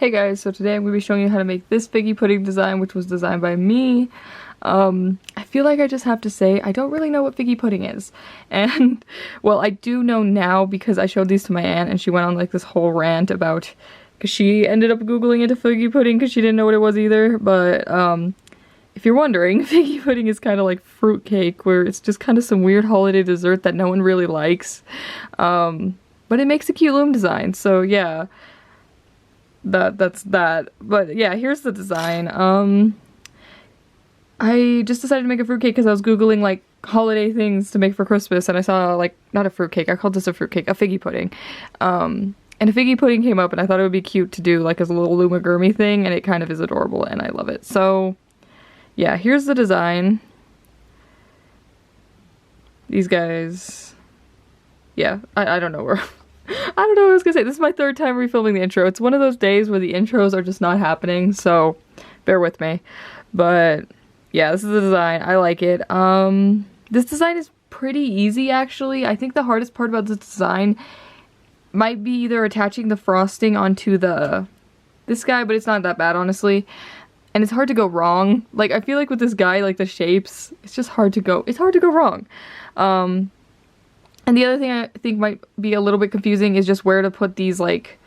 Hey guys, so today I'm going to be showing you how to make this figgy pudding design, which was designed by me. I feel like I just have to say I don't really know what figgy pudding is. And, well, I do know now because I showed these to my aunt and she went on like this whole rant about, because she ended up googling into figgy pudding because she didn't know what it was either. But, if you're wondering, figgy pudding is kind of like fruitcake, where it's just kind of some weird holiday dessert that no one really likes. But it makes a cute loom design, so yeah. That's that. But yeah, here's the design. I just decided to make a fruitcake because I was googling like holiday things to make for Christmas, and I saw like, not a fruitcake, I called this a fruitcake, a figgy pudding. And a figgy pudding came up and I thought it would be cute to do like as a little Loomigurumi thing, and it kind of is adorable and I love it. So yeah, here's the design. These guys, yeah, I don't know where I don't know what I was gonna say. This is my third time refilming the intro. It's one of those days where the intros are just not happening, so bear with me. But yeah, this is the design. I like it. This design is pretty easy, actually. I think the hardest part about this design might be either attaching the frosting onto this guy, but it's not that bad, honestly. And it's hard to go wrong. Like, I feel like with this guy, like the shapes, it's just hard to go wrong. And the other thing I think might be a little bit confusing is just where to put these, like,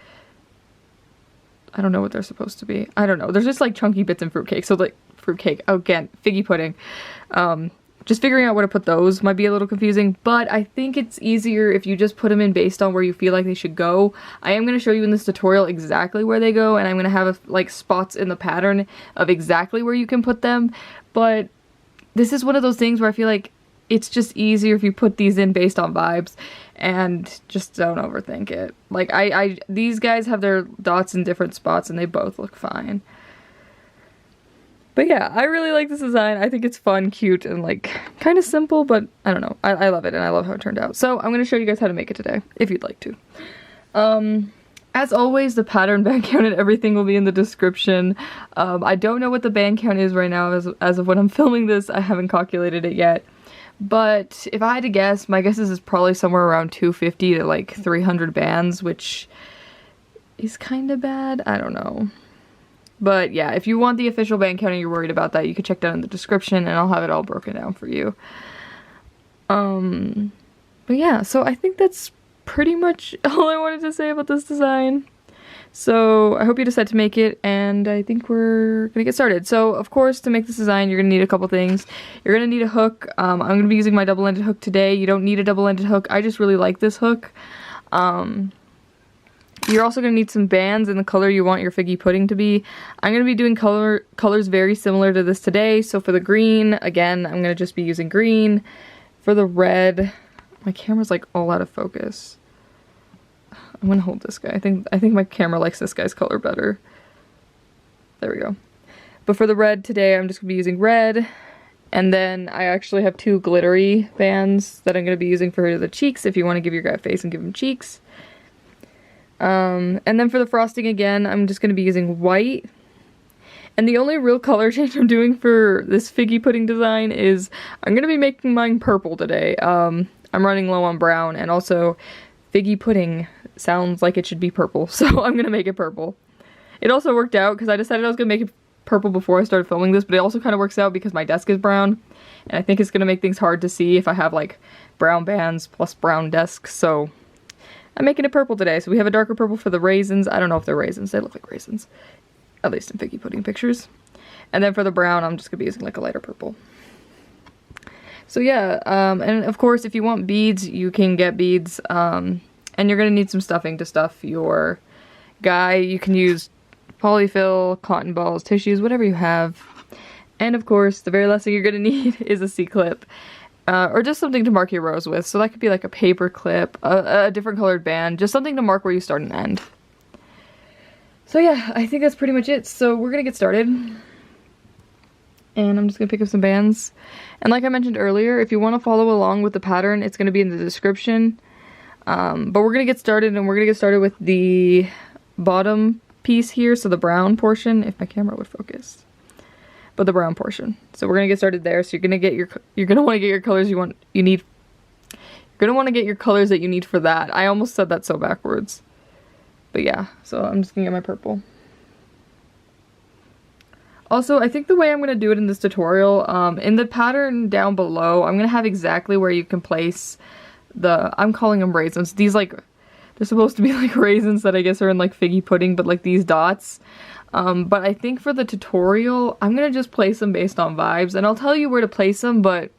I don't know what they're supposed to be. I don't know. There's just like chunky bits in fruitcake. So like fruitcake, again, figgy pudding. Just figuring out where to put those might be a little confusing, but I think it's easier if you just put them in based on where you feel like they should go. I am going to show you in this tutorial exactly where they go, and I'm going to have like spots in the pattern of exactly where you can put them, but this is one of those things where I feel like it's just easier if you put these in based on vibes and just don't overthink it. Like these guys have their dots in different spots and they both look fine. But yeah, I really like this design. I think it's fun, cute, and like kind of simple, but I don't know. I love it and I love how it turned out. So I'm going to show you guys how to make it today, if you'd like to. As always, the pattern, band count, and everything will be in the description. I don't know what the band count is right now as of when I'm filming this. I haven't calculated it yet. But if I had to guess, my guess is probably somewhere around 250 to like 300 bands, which is kind of bad. I don't know. But yeah, if you want the official band count and you're worried about that, you can check that in the description and I'll have it all broken down for you. But yeah, so I think that's pretty much all I wanted to say about this design. So I hope you decide to make it, and I think we're gonna get started. So of course, to make this design, you're gonna need a couple things. You're gonna need a hook. I'm gonna be using my double-ended hook today. You don't need a double-ended hook. I just really like this hook. You're also gonna need some bands in the color you want your figgy pudding to be. I'm gonna be doing colors very similar to this today. So for the green, again, I'm gonna just be using green. For the red, my camera's like all out of focus. I'm gonna hold this guy. I think my camera likes this guy's color better. There we go. But for the red today, I'm just gonna be using red. And then I actually have two glittery bands that I'm gonna be using for the cheeks if you want to give your guy a face and give him cheeks. And then for the frosting again, I'm just gonna be using white. And the only real color change I'm doing for this figgy pudding design is I'm gonna be making mine purple today. I'm running low on brown, and also figgy pudding sounds like it should be purple, so I'm gonna make it purple. It also worked out because I decided I was gonna make it purple before I started filming this, but it also kind of works out because my desk is brown, and I think it's gonna make things hard to see if I have like brown bands plus brown desks, so I'm making it purple today. So we have a darker purple for the raisins. I don't know if they're raisins. They look like raisins, at least in figgy pudding pictures. And then for the brown, I'm just gonna be using like a lighter purple. So yeah, and of course, if you want beads, you can get beads. And you're going to need some stuffing to stuff your guy. You can use polyfill, cotton balls, tissues, whatever you have. And of course, the very last thing you're going to need is a C-clip. Or just something to mark your rows with. So that could be like a paper clip, a different colored band, just something to mark where you start and end. So yeah, I think that's pretty much it. So we're going to get started. And I'm just going to pick up some bands. And like I mentioned earlier, if you want to follow along with the pattern, it's going to be in the description. But we're going to get started, and we're going to get started with the bottom piece here, so the brown portion, if my camera would focus. But the brown portion. So we're going to get started there. So you're going to want to get your colors you need. You're going to want to get your colors that you need for that. I almost said that so backwards. But yeah, so I'm just going to get my purple. Also, I think the way I'm going to do it in this tutorial, in the pattern down below, I'm going to have exactly where you can place the, I'm calling them raisins. These like, they're supposed to be like raisins that I guess are in like figgy pudding, but like these dots. But I think for the tutorial, I'm going to just place them based on vibes, and I'll tell you where to place them, but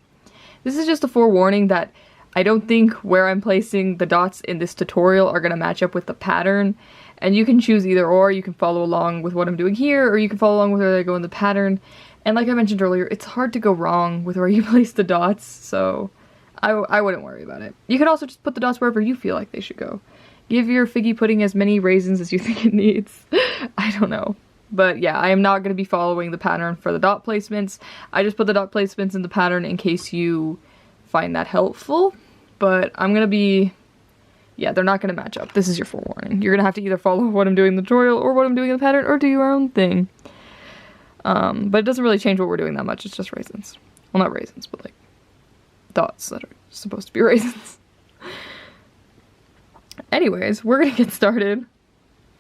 this is just a forewarning that I don't think where I'm placing the dots in this tutorial are going to match up with the pattern. And you can choose either or. You can follow along with what I'm doing here, or you can follow along with where I go in the pattern. And like I mentioned earlier, it's hard to go wrong with where you place the dots, so I wouldn't worry about it. You can also just put the dots wherever you feel like they should go. Give your figgy pudding as many raisins as you think it needs. I don't know. But yeah, I am not going to be following the pattern for the dot placements. I just put the dot placements in the pattern in case you find that helpful. But I'm going to be... yeah, they're not going to match up. This is your forewarning. You're going to have to either follow what I'm doing in the tutorial or what I'm doing in the pattern, or do your own thing. But it doesn't really change what we're doing that much. It's just raisins. Well, not raisins, but like dots that are supposed to be raisins. Anyways, we're going to get started.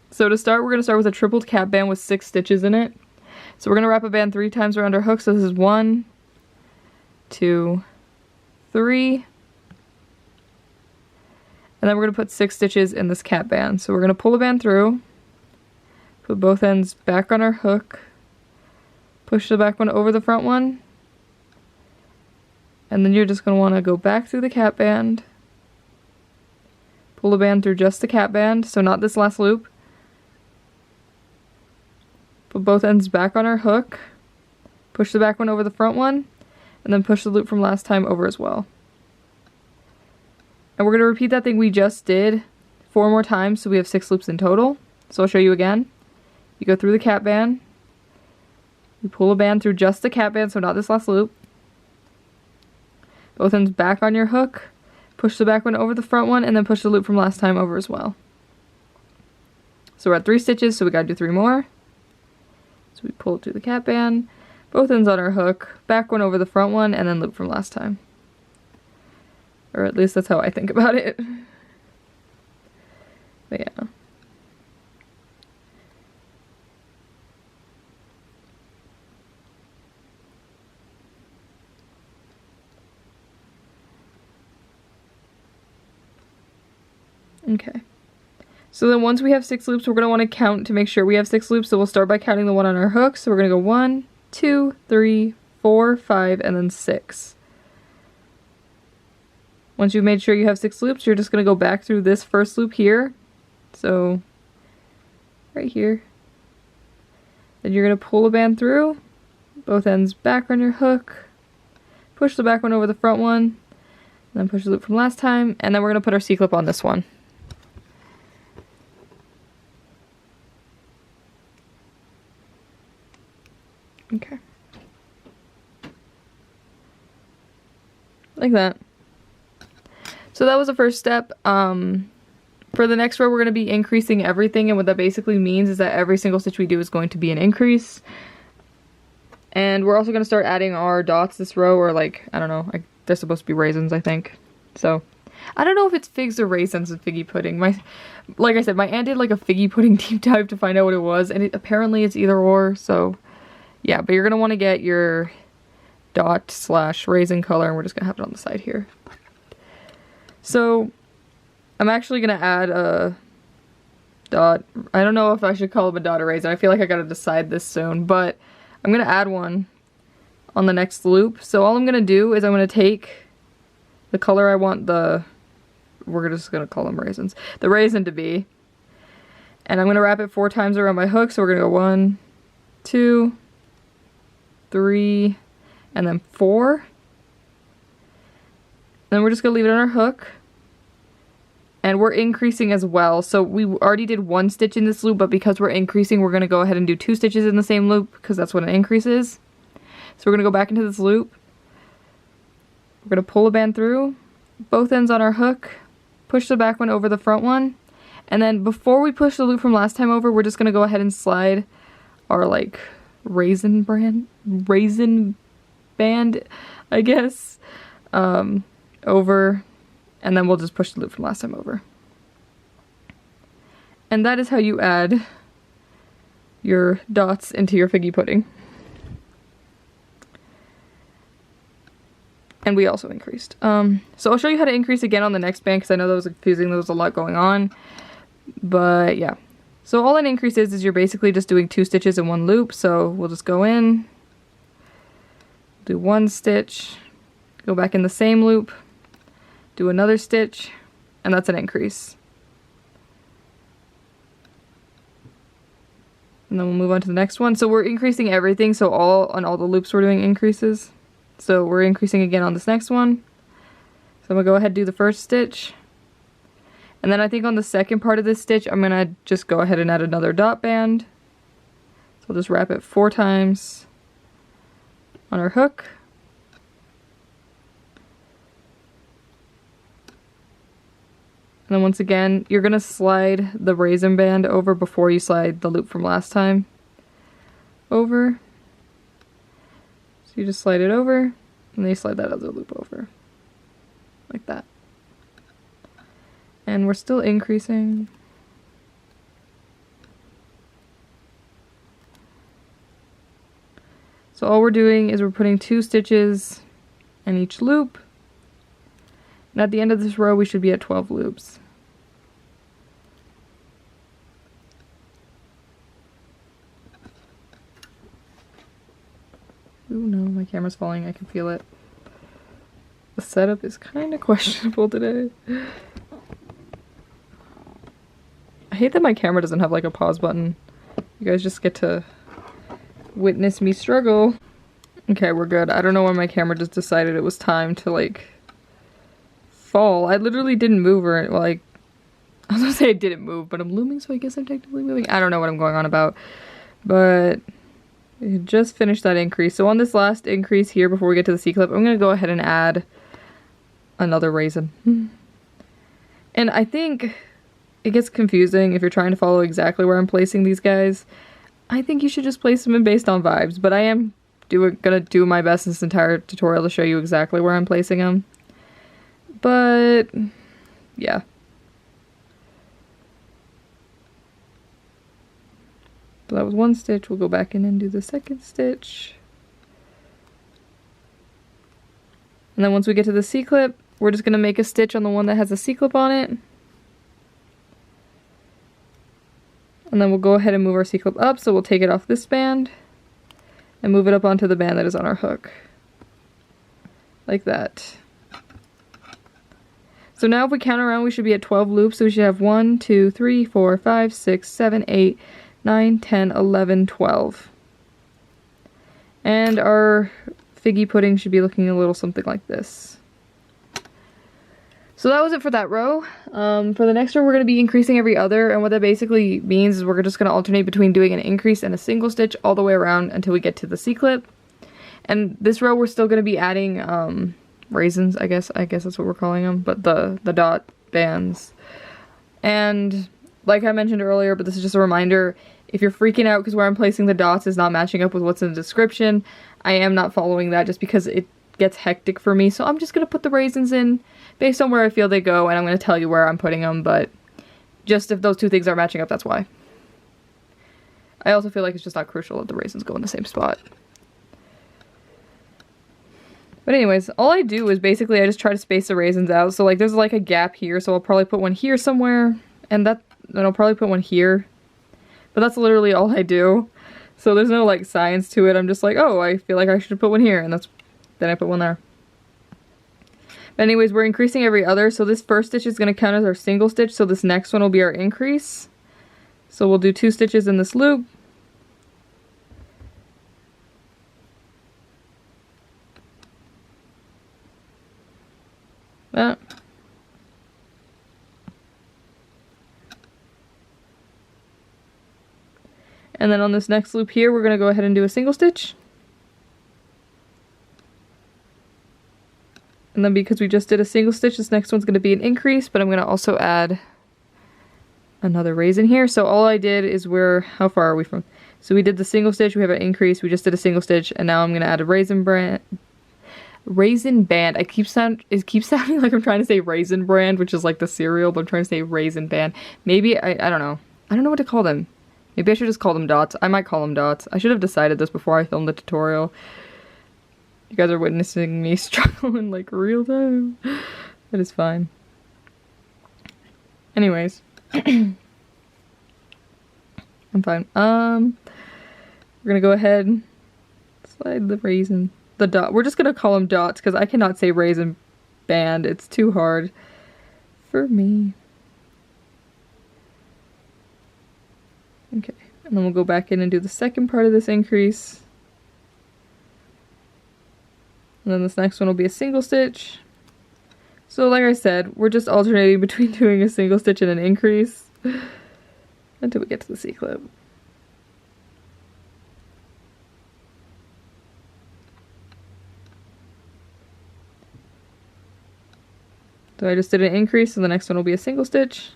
So to start, we're going to start with a tripled cap band with 6 stitches in it. So we're going to wrap a band 3 times around our hook. So this is 1, 2, 3. And then we're going to put 6 stitches in this cap band. So we're going to pull the band through, put both ends back on our hook, push the back one over the front one, and then you're just going to want to go back through the cap band, pull the band through just the cap band, so not this last loop, put both ends back on our hook, push the back one over the front one, and then push the loop from last time over as well. And we're going to repeat that thing we just did 4 more times, so we have 6 loops in total. So I'll show you again. You go through the cap band, you pull a band through just the cap band, so not this last loop. Both ends back on your hook, push the back one over the front one, and then push the loop from last time over as well. So we're at 3 stitches, so we gotta do 3 more. So we pull it through the cap band, both ends on our hook, back one over the front one, and then loop from last time. Or at least that's how I think about it. But yeah. Okay. So then once we have 6 loops, we're going to want to count to make sure we have 6 loops. So we'll start by counting the one on our hook. So we're going to go 1, 2, 3, 4, 5, and then 6. Once you've made sure you have 6 loops, you're just going to go back through this first loop here. So, right here. Then you're going to pull a band through, both ends back on your hook, push the back one over the front one, and then push the loop from last time, and then we're going to put our C-clip on this one. Okay. Like that. So that was the first step. For the next row, we're going to be increasing everything, and what that basically means is that every single stitch we do is going to be an increase. And we're also going to start adding our dots this row, or like, I don't know, they're supposed to be raisins, I think. So, I don't know if it's figs or raisins in figgy pudding. Like I said, my aunt did like a figgy pudding deep dive to find out what it was, and apparently it's either or, so yeah, but you're going to want to get your dot / raisin color, and we're just going to have it on the side here. So, I'm actually going to add a dot. I don't know if I should call them a dot or raisin. I feel like I gotta decide this soon, but I'm going to add one on the next loop. So all I'm going to do is I'm going to take the color I want we're just going to call them raisins, the raisin to be, and I'm going to wrap it 4 times around my hook. So we're going to go 1, 2, 3, and then 4. Then we're just going to leave it on our hook. And we're increasing as well. So we already did 1 stitch in this loop, but because we're increasing, we're going to go ahead and do 2 stitches in the same loop, because that's what an increase is. So we're going to go back into this loop. We're going to pull a band through, both ends on our hook, push the back one over the front one, and then before we push the loop from last time over, we're just going to go ahead and slide our like raisin band, I guess, over, and then we'll just push the loop from last time over. And that is how you add your dots into your figgy pudding. And we also increased. So I'll show you how to increase again on the next band because I know that was confusing. There was a lot going on. But yeah. So all an increase is you're basically just doing 2 stitches in 1 loop. So we'll just go in, do 1 stitch, go back in the same loop, do another stitch, and that's an increase. And then we'll move on to the next one. So we're increasing everything, so on all the loops we're doing increases. So we're increasing again on this next one. So I'm gonna go ahead and do the first stitch. And then I think on the second part of this stitch, I'm gonna just go ahead and add another dot band. So we'll just wrap it 4 times on our hook. And then once again, you're gonna slide the raisin band over before you slide the loop from last time over. So you just slide it over, and then you slide that other loop over. Like that. And we're still increasing. So all we're doing is we're putting 2 stitches in each loop. And at the end of this row, we should be at 12 loops. Ooh, no, my camera's falling. I can feel it. The setup is kind of questionable today. I hate that my camera doesn't have like a pause button. You guys just get to witness me struggle. Okay, we're good. I don't know why my camera just decided it was time to like fall. I literally didn't move or like, I was gonna say I didn't move, but I'm looming, so I guess I'm technically moving. I don't know what I'm going on about, but we just finished that increase. So on this last increase here, before we get to the C-clip, I'm gonna go ahead and add another raisin. And I think it gets confusing if you're trying to follow exactly where I'm placing these guys. I think you should just place them in based on vibes, but I am gonna do my best in this entire tutorial to show you exactly where I'm placing them. But yeah. So that was 1 stitch. We'll go back in and do the second stitch. And then once we get to the C-clip, we're just gonna make a stitch on the one that has a C-clip on it. And then we'll go ahead and move our C-clip up, so we'll take it off this band and move it up onto the band that is on our hook. Like that. So now if we count around, we should be at 12 loops, so we should have 1, 2, 3, 4, 5, 6, 7, 8, 9, 10, 11, 12. And our figgy pudding should be looking a little something like this. So that was it for that row. For the next row, we're going to be increasing every other, and what that basically means is we're just going to alternate between doing an increase and a single stitch all the way around until we get to the C-clip. And this row, we're still going to be adding raisins, I guess that's what we're calling them, but the dot bands. And like I mentioned earlier, but this is just a reminder, if you're freaking out because where I'm placing the dots is not matching up with what's in the description, I am not following that just because it gets hectic for me. So I'm just going to put the raisins in based on where I feel they go, and I'm going to tell you where I'm putting them, but just if those two things aren't matching up, that's why. I also feel like it's just not crucial that the raisins go in the same spot. But anyways, all I do is basically I just try to space the raisins out. So like there's like a gap here, so I'll probably put one here somewhere, and then I'll probably put one here. But that's literally all I do. So there's no like science to it. I'm just like, oh, I feel like I should put one here, and then I put one there. But anyways, we're increasing every other, so this first stitch is going to count as our single stitch, so this next one will be our increase. So we'll do 2 stitches in this loop. That. And then on this next loop here, we're going to go ahead and do a single stitch. And then because we just did a single stitch, this next one's going to be an increase, but I'm going to also add another raisin here. So all I did is how far are we from? So we did the single stitch, we have an increase, we just did a single stitch, and now I'm going to add a raisin band. It keeps sounding like I'm trying to say Raisin Brand, which is like the cereal, but I'm trying to say Raisin Band. Maybe, I don't know. I don't know what to call them. Maybe I should just call them dots. I might call them dots. I should have decided this before I filmed the tutorial. You guys are witnessing me struggle in like real time. That is fine. Anyways. I'm fine. We're gonna go ahead, slide the raisin, the dot. We're just gonna call them dots because I cannot say raisin band. It's too hard for me. Okay, and then we'll go back in and do the second part of this increase. And then this next one will be a single stitch. So like I said, we're just alternating between doing a single stitch and an increase until we get to the C-clip. So I just did an increase, so the next one will be a single stitch.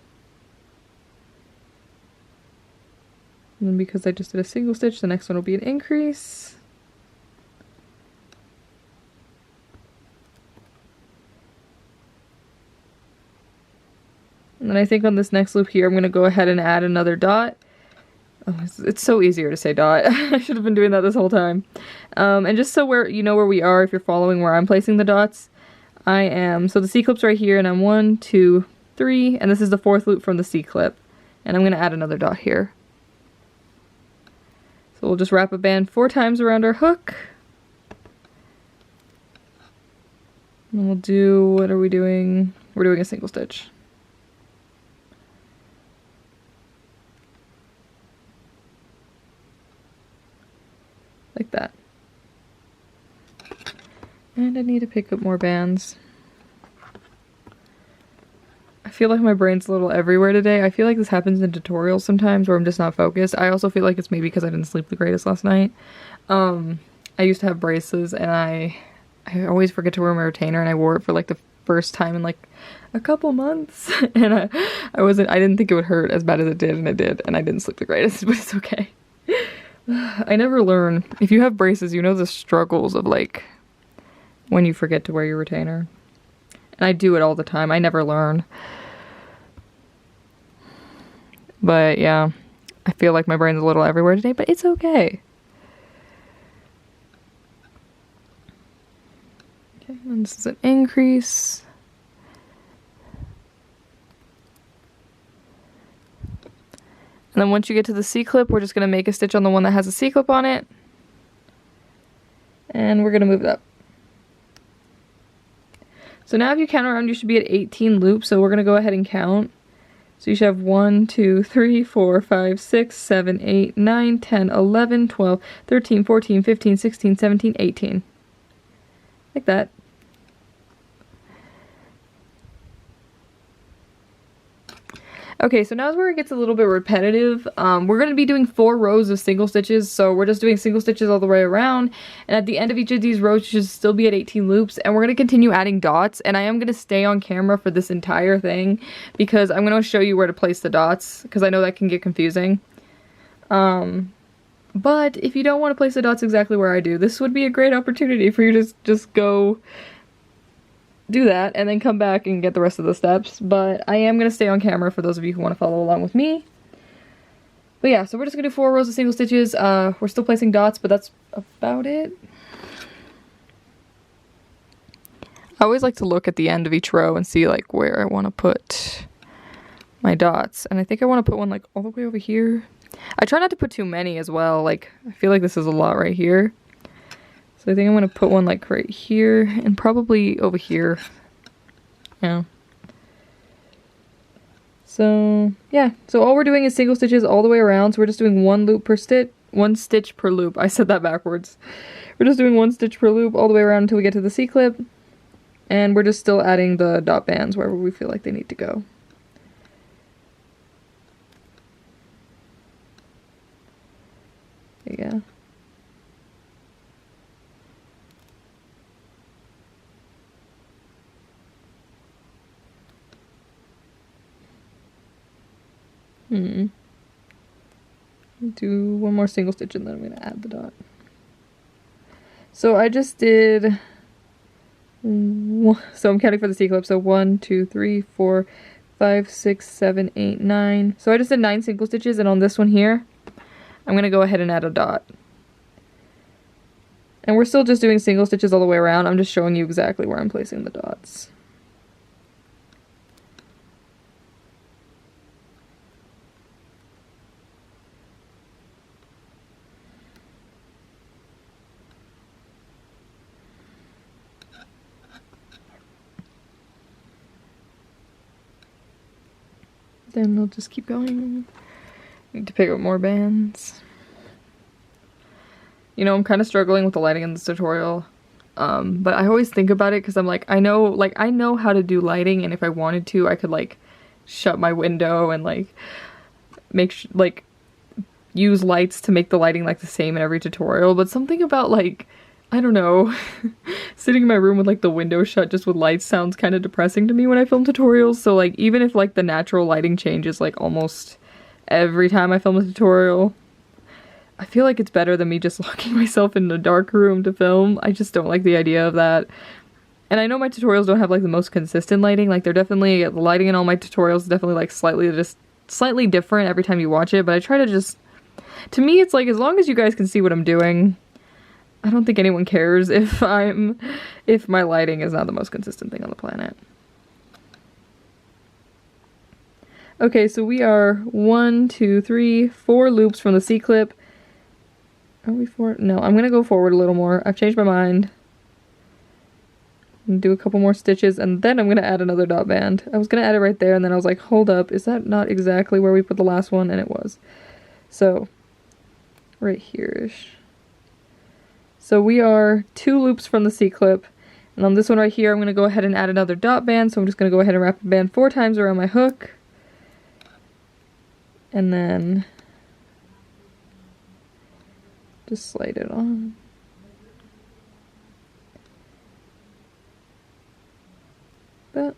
And then because I just did a single stitch, the next one will be an increase. And then I think on this next loop here, I'm going to go ahead and add another dot. Oh, it's so easier to say dot. I should have been doing that this whole time. And just so you know where we are, if you're following where I'm placing the dots, so the C-clip's right here, and I'm 1, 2, 3, and this is the 4th loop from the C-clip. And I'm going to add another dot here. So we'll just wrap a band 4 times around our hook. And we'll do, what are we doing? We're doing a single stitch. Like that. And I need to pick up more bands. I feel like my brain's a little everywhere today. I feel like this happens in tutorials sometimes where I'm just not focused. I also feel like it's maybe because I didn't sleep the greatest last night. I used to have braces and I always forget to wear my retainer, and I wore it for like the first time in like a couple months. And I didn't think it would hurt as bad as it did, and it did, and I didn't sleep the greatest, but it's okay. I never learn. If you have braces, you know the struggles of like when you forget to wear your retainer. And I do it all the time. I never learn. But yeah, I feel like my brain's a little everywhere today, but it's okay. Okay, and this is an increase. And then once you get to the C-clip, we're just going to make a stitch on the one that has a C-clip on it. And we're going to move it up. So now if you count around, you should be at 18 loops. So we're going to go ahead and count. So you should have 1, 2, 3, 4, 5, 6, 7, 8, 9, 10, 11, 12, 13, 14, 15, 16, 17, 18. Like that. Okay, so now is where it gets a little bit repetitive. We're going to be doing 4 rows of single stitches, so we're just doing single stitches all the way around, and at the end of each of these rows you should still be at 18 loops, and we're going to continue adding dots, and I am going to stay on camera for this entire thing, because I'm going to show you where to place the dots, because I know that can get confusing. But if you don't want to place the dots exactly where I do, this would be a great opportunity for you to just go do that and then come back and get the rest of the steps, but I am going to stay on camera for those of you who want to follow along with me. But yeah, so we're just going to do 4 rows of single stitches. We're still placing dots, but that's about it. I always like to look at the end of each row and see like where I want to put my dots, and I think I want to put one like all the way over here. I try not to put too many as well, like I feel like this is a lot right here. So I think I'm going to put one like right here and probably over here. Yeah. So yeah, so all we're doing is single stitches all the way around. So we're just doing 1 loop per stitch, 1 stitch per loop. I said that backwards. We're just doing 1 stitch per loop all the way around until we get to the C-clip. And we're just still adding the dot bands wherever we feel like they need to go. Yeah. Do 1 more single stitch and then I'm going to add the dot. So I just did, so I'm counting for the C-clip, so 1, 2, 3, 4, 5, 6, 7, 8, 9. So I just did 9 single stitches, and on this one here, I'm going to go ahead and add a dot. And we're still just doing single stitches all the way around. I'm just showing you exactly where I'm placing the dots. Then we'll just keep going. Need to pick up more bands. You know, I'm kind of struggling with the lighting in this tutorial, but I always think about it because I'm like, I know how to do lighting, and if I wanted to, I could like shut my window and like use lights to make the lighting like the same in every tutorial. But something about like, I don't know, sitting in my room with like the window shut just with lights sounds kind of depressing to me when I film tutorials. So like, even if like the natural lighting changes like almost every time I film a tutorial, I feel like it's better than me just locking myself in a dark room to film. I just don't like the idea of that. And I know my tutorials don't have like the most consistent lighting. Like they're definitely, the lighting in all my tutorials is definitely like slightly different every time you watch it. But I try to just, to me it's like, as long as you guys can see what I'm doing, I don't think anyone cares if my lighting is not the most consistent thing on the planet. Okay, so we are 1, 2, 3, 4 loops from the C-clip. Are we 4? No, I'm gonna go forward a little more. I've changed my mind. Do a couple more stitches, and then I'm gonna add another dot band. I was gonna add it right there, and then I was like, hold up, is that not exactly where we put the last one? And it was. So, right here-ish. So we are 2 loops from the C-clip, and on this one right here I'm going to go ahead and add another dot band, so I'm just going to go ahead and wrap the band 4 times around my hook, and then just slide it on. That.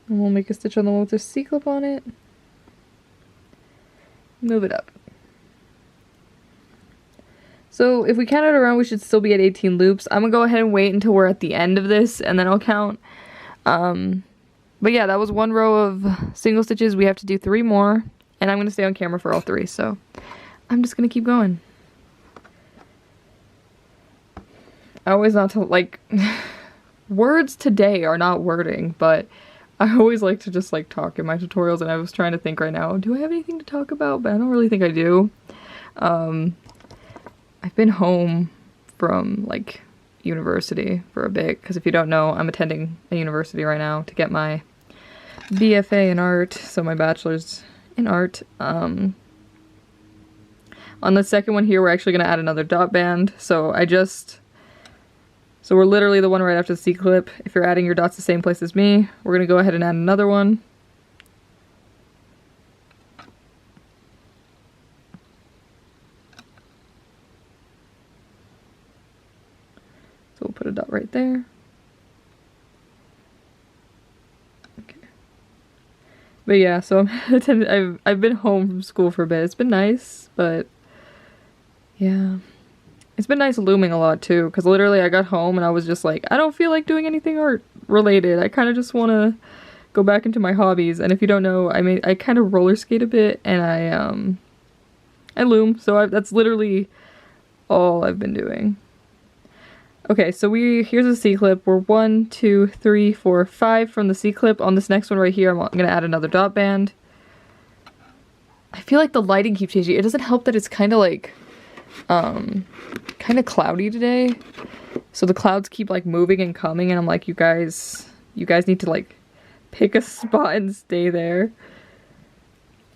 And we'll make a stitch on the one with the C-clip on it. Move it up. So if we count it around, we should still be at 18 loops. I'm gonna go ahead and wait until we're at the end of this, and then I'll count. But yeah, that was 1 row of single stitches. We have to do 3 more, and I'm gonna stay on camera for all 3, so I'm just gonna keep going. I always not to, like, words today are not wording, but I always like to just like talk in my tutorials, and I was trying to think right now, do I have anything to talk about? But I don't really think I do. I've been home from like university for a bit, because if you don't know, I'm attending a university right now to get my BFA in art, so my bachelor's in art. On the second one here, we're actually going to add another dot band, so we're literally the one right after the C-clip. If you're adding your dots the same place as me, we're going to go ahead and add another one. So we'll put a dot right there. Okay. But yeah, so I've been home from school for a bit. It's been nice, but yeah. It's been nice looming a lot too, because literally I got home and I was just like, I don't feel like doing anything art related. I kind of just want to go back into my hobbies. And if you don't know, I kind of roller skate a bit, and I loom. So that's literally all I've been doing. Okay, so here's a C-clip. We're 1, 2, 3, 4, 5 from the C-clip. On this next one right here, I'm gonna add another dot band. I feel like the lighting keeps changing. It doesn't help that it's kind of like kind of cloudy today, so the clouds keep like moving and coming, and I'm like, you guys need to like pick a spot and stay there.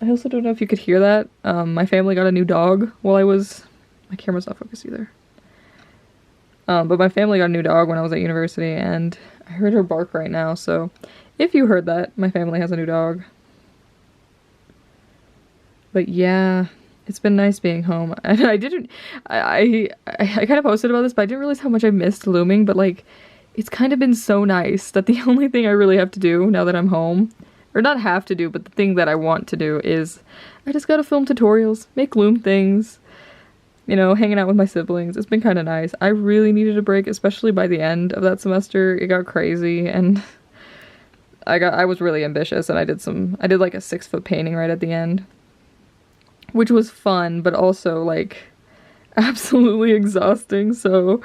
I also don't know if you could hear that. My family got a new dog while my camera's not focused either. But my family got a new dog when I was at university, and I heard her bark right now, so if you heard that, my family has a new dog. But yeah, it's been nice being home. And I kind of posted about this, but I didn't realize how much I missed looming, but like, it's kind of been so nice that the only thing I really have to do now that I'm home, or not have to do, but the thing that I want to do is, I just gotta film tutorials, make loom things. you know, hanging out with my siblings. It's been kind of nice. I really needed a break, especially by the end of that semester. It got crazy, and I was really ambitious, and I did like a 6-foot painting right at the end, which was fun, but also like absolutely exhausting. So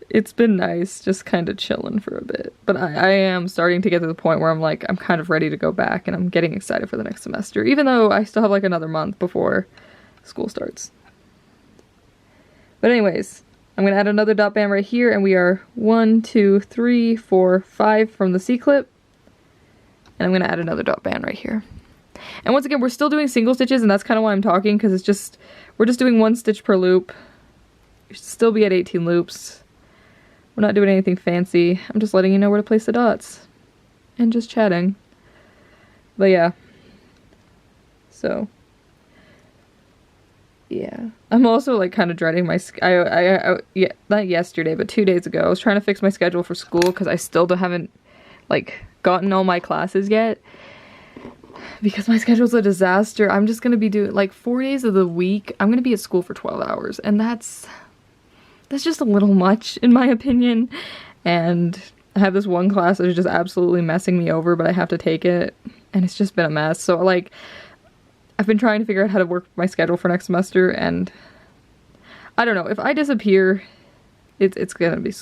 it's been nice just kind of chilling for a bit. But I am starting to get to the point where I'm kind of ready to go back, and I'm getting excited for the next semester, even though I still have like another month before school starts. But anyways, I'm gonna add another dot band right here, and we are 1, 2, 3, 4, 5 from the C-clip. And I'm gonna add another dot band right here. And once again, we're still doing single stitches, and that's kind of why I'm talking, because we're just doing 1 stitch per loop. We should still be at 18 loops. We're not doing anything fancy. I'm just letting you know where to place the dots. And just chatting. But yeah. So. Yeah. I'm also like kind of dreading my, yeah, not yesterday, but 2 days ago. I was trying to fix my schedule for school because I still haven't like gotten all my classes yet. Because my schedule's a disaster. I'm just going to be doing like 4 days of the week. I'm going to be at school for 12 hours, and that's just a little much in my opinion. And I have this one class that is just absolutely messing me over, but I have to take it, and it's just been a mess. So like I've been trying to figure out how to work my schedule for next semester, and I don't know, if I disappear, it's gonna be,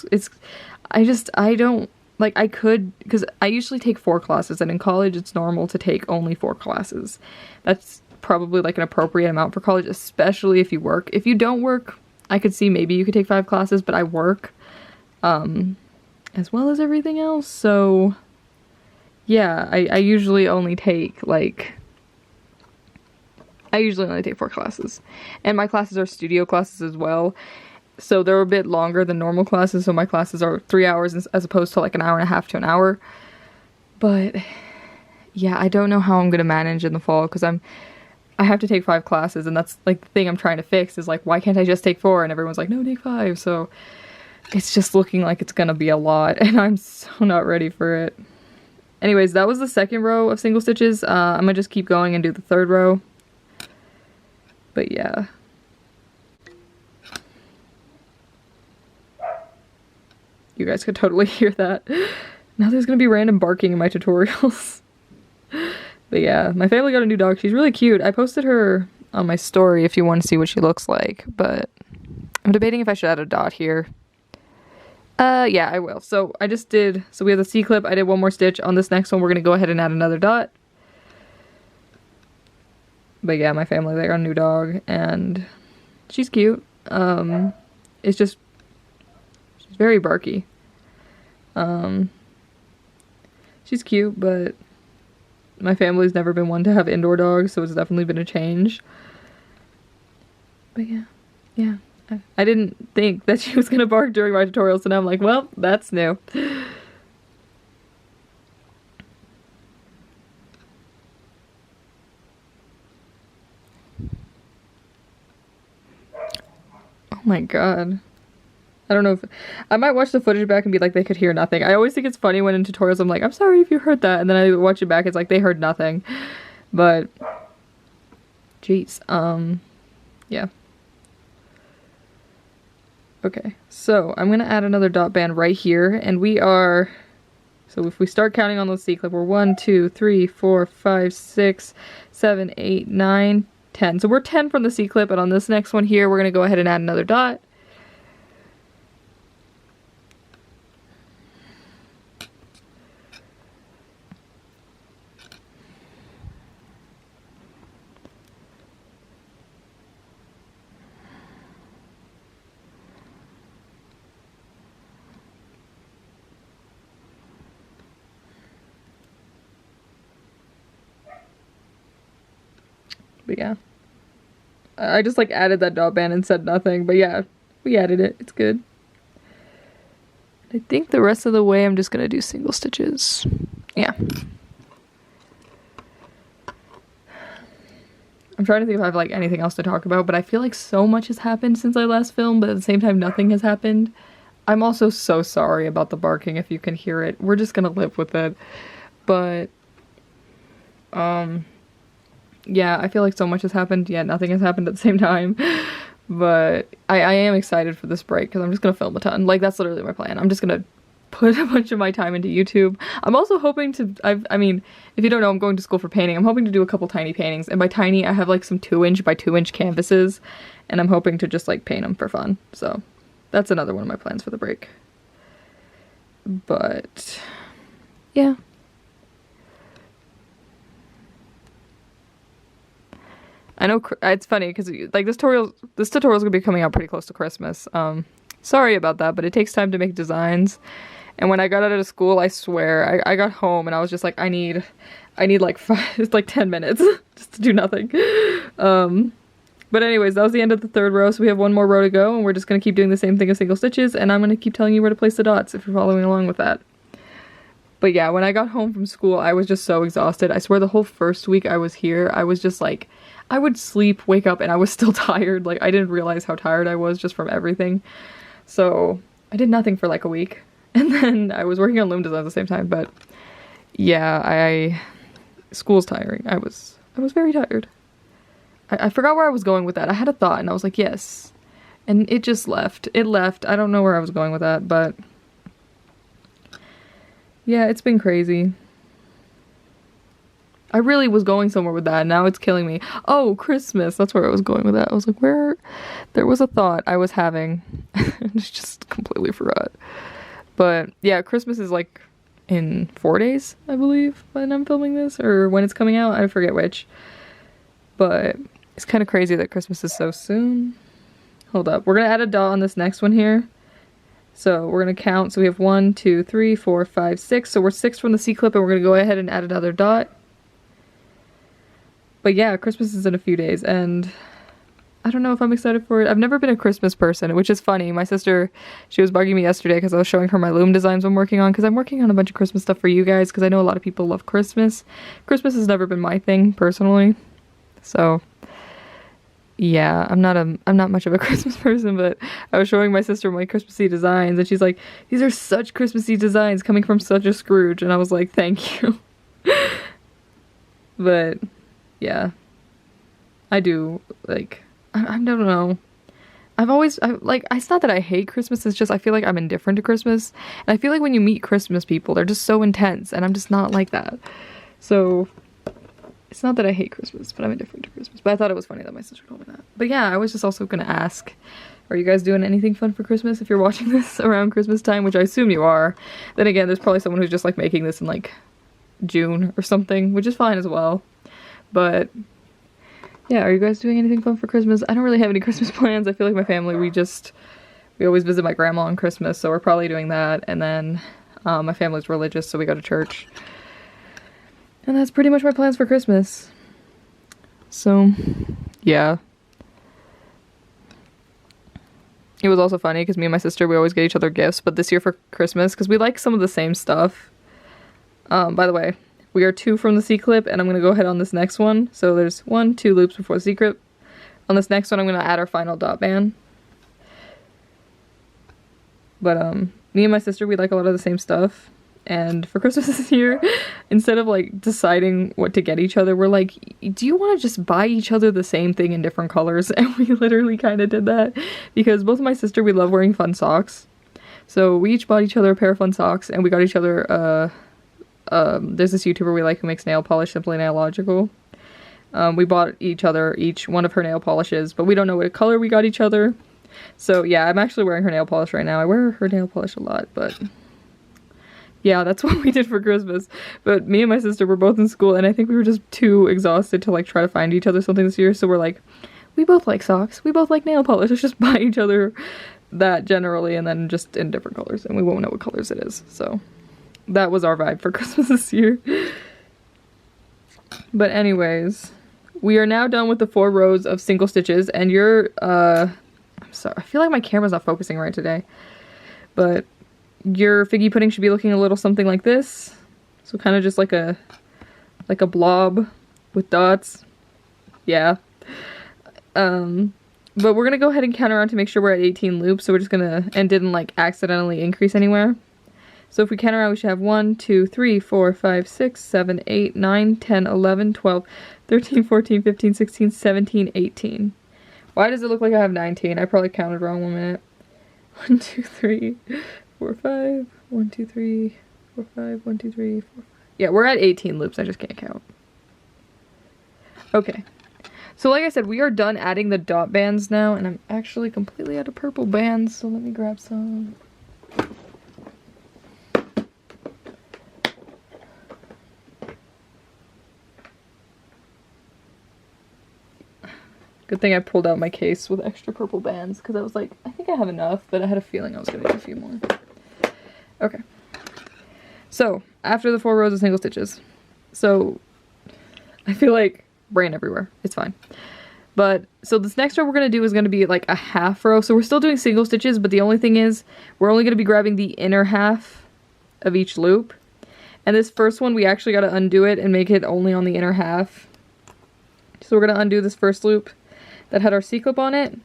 I don't, like, I could, because I usually take 4 classes, and in college it's normal to take only 4 classes. That's probably like an appropriate amount for college, especially if you work. If you don't work, I could see maybe you could take 5 classes, but I work, as well as everything else, so yeah, I usually only take, like, I usually only take 4 classes. And my classes are studio classes as well. So they're a bit longer than normal classes. So my classes are 3 hours as opposed to like an hour and a half to an hour. But yeah, I don't know how I'm going to manage in the fall because I have to take 5 classes. And that's like the thing I'm trying to fix is like, why can't I just take 4? And everyone's like, no, take 5. So it's just looking like it's going to be a lot. And I'm so not ready for it. Anyways, that was the second row of single stitches. I'm going to just keep going and do the third row. But yeah. You guys could totally hear that. Now there's gonna be random barking in my tutorials. But yeah, my family got a new dog. She's really cute. I posted her on my story if you want to see what she looks like, but I'm debating if I should add a dot here. Yeah, I will. So we have the C-clip. I did 1 more stitch. On this next one, we're gonna go ahead and add another dot. But yeah, my family, they got a new dog, and she's cute. It's just, she's very barky. She's cute, but my family's never been one to have indoor dogs, so it's definitely been a change. But yeah. I didn't think that she was gonna bark during my tutorial, so now I'm like, well, that's new. Oh my god. I don't know if I might watch the footage back and be like, they could hear nothing. I always think it's funny when in tutorials I'm like, I'm sorry if you heard that, and then I watch it back, it's like they heard nothing. But jeez, yeah. Okay, so I'm gonna add another dot band right here, and so if we start counting on the C-clip, we're 1, 2, 3, 4, 5, 6, 7, 8, 9, 10. So we're 10 from the C-clip, and on this next one here, we're gonna go ahead and add another dot. But yeah, I just like added that dot band and said nothing, but yeah, we added it. It's good. I think the rest of the way I'm just gonna do single stitches. Yeah. I'm trying to think if I have like anything else to talk about, but I feel like so much has happened since I last filmed, but at the same time nothing has happened. I'm also so sorry about the barking if you can hear it. We're just gonna live with it. But yeah, I feel like so much has happened, yet nothing has happened at the same time. But I am excited for this break because I'm just gonna film a ton. Like, that's literally my plan. I'm just gonna put a bunch of my time into YouTube. I'm also hoping to, I mean, if you don't know, I'm going to school for painting. I'm hoping to do a couple tiny paintings. And by tiny, I have like some 2" by 2" canvases. And I'm hoping to just like paint them for fun. So that's another one of my plans for the break. But yeah. I know it's funny because like this tutorial is gonna be coming out pretty close to Christmas. Sorry about that, but it takes time to make designs. And when I got out of school, I swear I got home and I was just like, I need like 10 minutes just to do nothing. But anyways, that was the end of the 3rd row, so we have 1 more row to go, and we're just gonna keep doing the same thing of single stitches, and I'm gonna keep telling you where to place the dots if you're following along with that. But yeah, when I got home from school, I was just so exhausted. I swear the whole first week I was here, I was just like, I would sleep, wake up, and I was still tired. Like, I didn't realize how tired I was just from everything. So I did nothing for like a week. And then I was working on loom design at the same time, but yeah, school's tiring. I was very tired. I forgot where I was going with that. I had a thought and I was like, yes. And it just left. It left. I don't know where I was going with that, but yeah, it's been crazy. I really was going somewhere with that, and now it's killing me. Oh, Christmas! That's where I was going with that. I was like, where? There was a thought I was having. I just completely forgot. But yeah, Christmas is like in 4 days, I believe, when I'm filming this, or when it's coming out. I forget which. But it's kind of crazy that Christmas is so soon. Hold up. We're going to add a dot on this next one here. So we're going to count. So we have 1, 2, 3, 4, 5, 6. So we're 6 from the C-clip, and we're going to go ahead and add another dot. But yeah, Christmas is in a few days, and I don't know if I'm excited for it. I've never been a Christmas person, which is funny. My sister, she was bugging me yesterday because I was showing her my loom designs I'm working on, because I'm working on a bunch of Christmas stuff for you guys, because I know a lot of people love Christmas. Christmas has never been my thing, personally. So yeah, I'm not much of a Christmas person, but I was showing my sister my Christmassy designs, and she's like, these are such Christmassy designs coming from such a Scrooge, and I was like, thank you. But yeah, I do, like, I don't know. It's not that I hate Christmas, it's just I feel like I'm indifferent to Christmas. And I feel like when you meet Christmas people, they're just so intense, and I'm just not like that. So, it's not that I hate Christmas, but I'm indifferent to Christmas. But I thought it was funny that my sister told me that. But yeah, I was just also gonna ask, are you guys doing anything fun for Christmas if you're watching this around Christmas time, which I assume you are. Then again, there's probably someone who's just like making this in like June or something, which is fine as well. But yeah, are you guys doing anything fun for Christmas? I don't really have any Christmas plans. I feel like my family, we always visit my grandma on Christmas, so we're probably doing that. And then my family's religious, so we go to church. And that's pretty much my plans for Christmas. So yeah. It was also funny because me and my sister, we always get each other gifts, but this year for Christmas, because we like some of the same stuff. By the way, we are 2 from the C-clip, and I'm going to go ahead on this next one. So there's 1, 2 loops before the C-clip. On this next one, I'm going to add our final dot band. But me and my sister, we like a lot of the same stuff. And for Christmas this year, instead of like deciding what to get each other, we're like, do you want to just buy each other the same thing in different colors? And we literally kind of did that, because both of my sister, we love wearing fun socks. So we each bought each other a pair of fun socks, and we got each other there's this YouTuber we like who makes nail polish, Simply Nailogical. We bought each one of her nail polishes, but we don't know what color we got each other. So yeah, I'm actually wearing her nail polish right now. I wear her nail polish a lot, but yeah, that's what we did for Christmas. But me and my sister were both in school, and I think we were just too exhausted to like try to find each other something this year. So we're like, we both like socks, we both like nail polish, let's just buy each other that generally, and then just in different colors, and we won't know what colors it is. So that was our vibe for Christmas this year. But anyways, we are now done with the 4 rows of single stitches, and I'm sorry, I feel like my camera's not focusing right today, but your figgy pudding should be looking a little something like this. So kind of just like a blob with dots. Yeah. But we're gonna go ahead and count around to make sure we're at 18 loops, so we're just gonna, and didn't like accidentally increase anywhere. So if we count around, we should have 1, 2, 3, 4, 5, 6, 7, 8, 9, 10, 11, 12, 13, 14, 15, 16, 17, 18. Why does it look like I have 19? I probably counted wrong 1 minute. 1, 2, 3, 4, 5. 1, 2, 3, 4, 5. 1, 2, 3, 4, 5. Yeah, we're at 18 loops. I just can't count. Okay. So like I said, we are done adding the dot bands now, and I'm actually completely out of purple bands, so let me grab some. Good thing I pulled out my case with extra purple bands, because I was like, I think I have enough, but I had a feeling I was going to need a few more. Okay. So, after the 4 rows of single stitches. So, I feel like brain everywhere. It's fine. But, so this next row we're going to do is going to be like a half row. So we're still doing single stitches, but the only thing is, we're only going to be grabbing the inner half of each loop. And this first one, we actually got to undo it and make it only on the inner half. So we're going to undo this first loop that had our C-clip on it.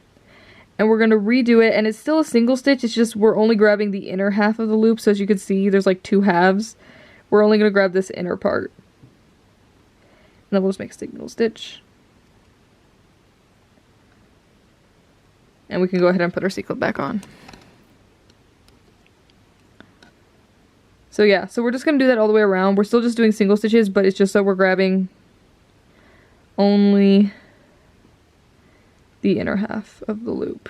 And we're going to redo it, and it's still a single stitch, it's just we're only grabbing the inner half of the loop. So as you can see, there's like 2 halves. We're only going to grab this inner part. And then we'll just make a single stitch. And we can go ahead and put our C-clip back on. So yeah, so we're just going to do that all the way around. We're still just doing single stitches, but it's just so we're grabbing only the inner half of the loop.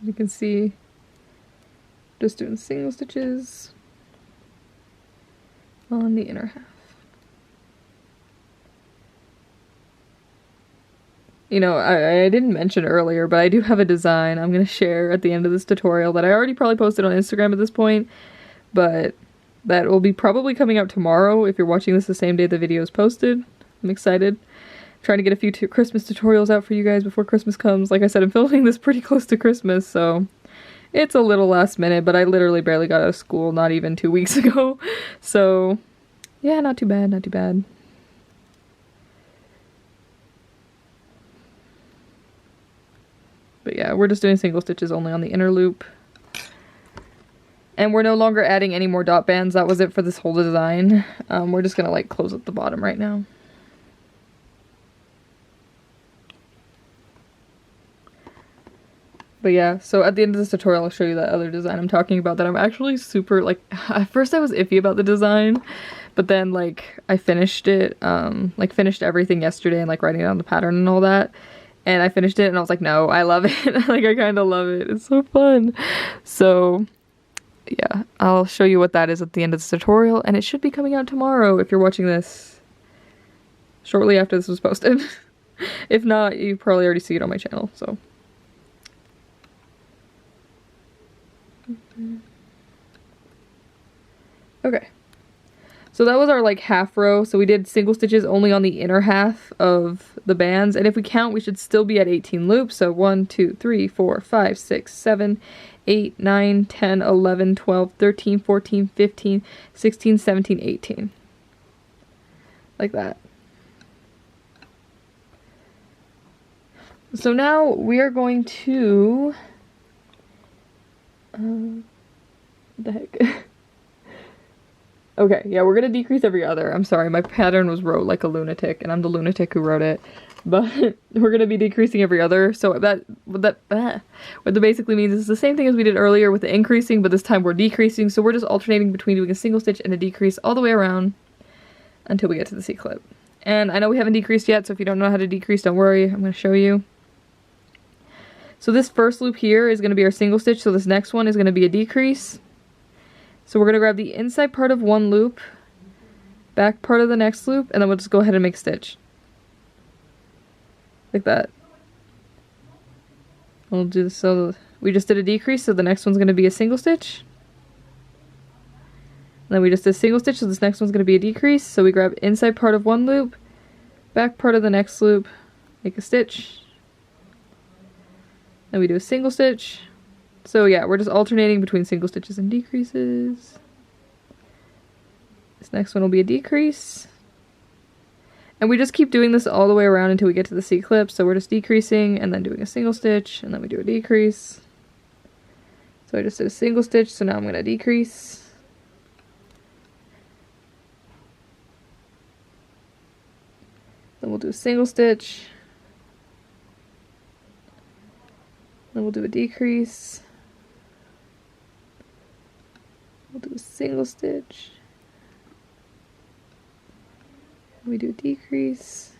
You can see, just doing single stitches on the inner half. You know, I didn't mention earlier, but I do have a design I'm going to share at the end of this tutorial that I already probably posted on Instagram at this point, but that will be probably coming out tomorrow if you're watching this the same day the video is posted. I'm excited. Trying to get a few Christmas tutorials out for you guys before Christmas comes. Like I said, I'm filming this pretty close to Christmas, so it's a little last minute, but I literally barely got out of school not even 2 weeks ago. So, yeah, not too bad, not too bad. But yeah, we're just doing single stitches only on the inner loop. And we're no longer adding any more dot bands. That was it for this whole design. We're just gonna like close at the bottom right now. But yeah, so at the end of this tutorial, I'll show you that other design I'm talking about that I'm actually super, like, at first I was iffy about the design, but then, like, I finished it, like, finished everything yesterday and, like, writing down the pattern and all that, and I finished it and I was like, no, I love it. Like, I kind of love it. It's so fun. So, yeah, I'll show you what that is at the end of this tutorial, and it should be coming out tomorrow if you're watching this shortly after this was posted. If not, you probably already see it on my channel, so. Okay, so that was our like half row. So we did single stitches only on the inner half of the bands, and if we count, we should still be at 18 loops. So 1, 2, 3, 4, 5, 6, 7, 8, 9, 10, 11, 12, 13, 14, 15, 16, 17, 18. Like that. So now we are going to what the heck? Okay, yeah, we're gonna decrease every other. I'm sorry, my pattern was wrote like a lunatic, and I'm the lunatic who wrote it. But we're gonna be decreasing every other. So what that basically means is the same thing as we did earlier with the increasing, but this time we're decreasing. So we're just alternating between doing a single stitch and a decrease all the way around until we get to the C-clip. And I know we haven't decreased yet, so if you don't know how to decrease, don't worry, I'm gonna show you. So this first loop here is gonna be our single stitch. So this next one is gonna be a decrease. So we're going to grab the inside part of one loop, back part of the next loop, and then we'll just go ahead and make a stitch. Like that. We'll do this, so we just did a decrease, so the next one's going to be a single stitch. And then we just did a single stitch, so this next one's going to be a decrease. So we grab inside part of one loop, back part of the next loop, make a stitch. Then we do a single stitch. So yeah, we're just alternating between single stitches and decreases. This next one will be a decrease. And we just keep doing this all the way around until we get to the C-clip. So we're just decreasing and then doing a single stitch, and then we do a decrease. So I just did a single stitch, so now I'm going to decrease. Then we'll do a single stitch. Then we'll do a decrease. We'll do a single stitch. We do a decrease.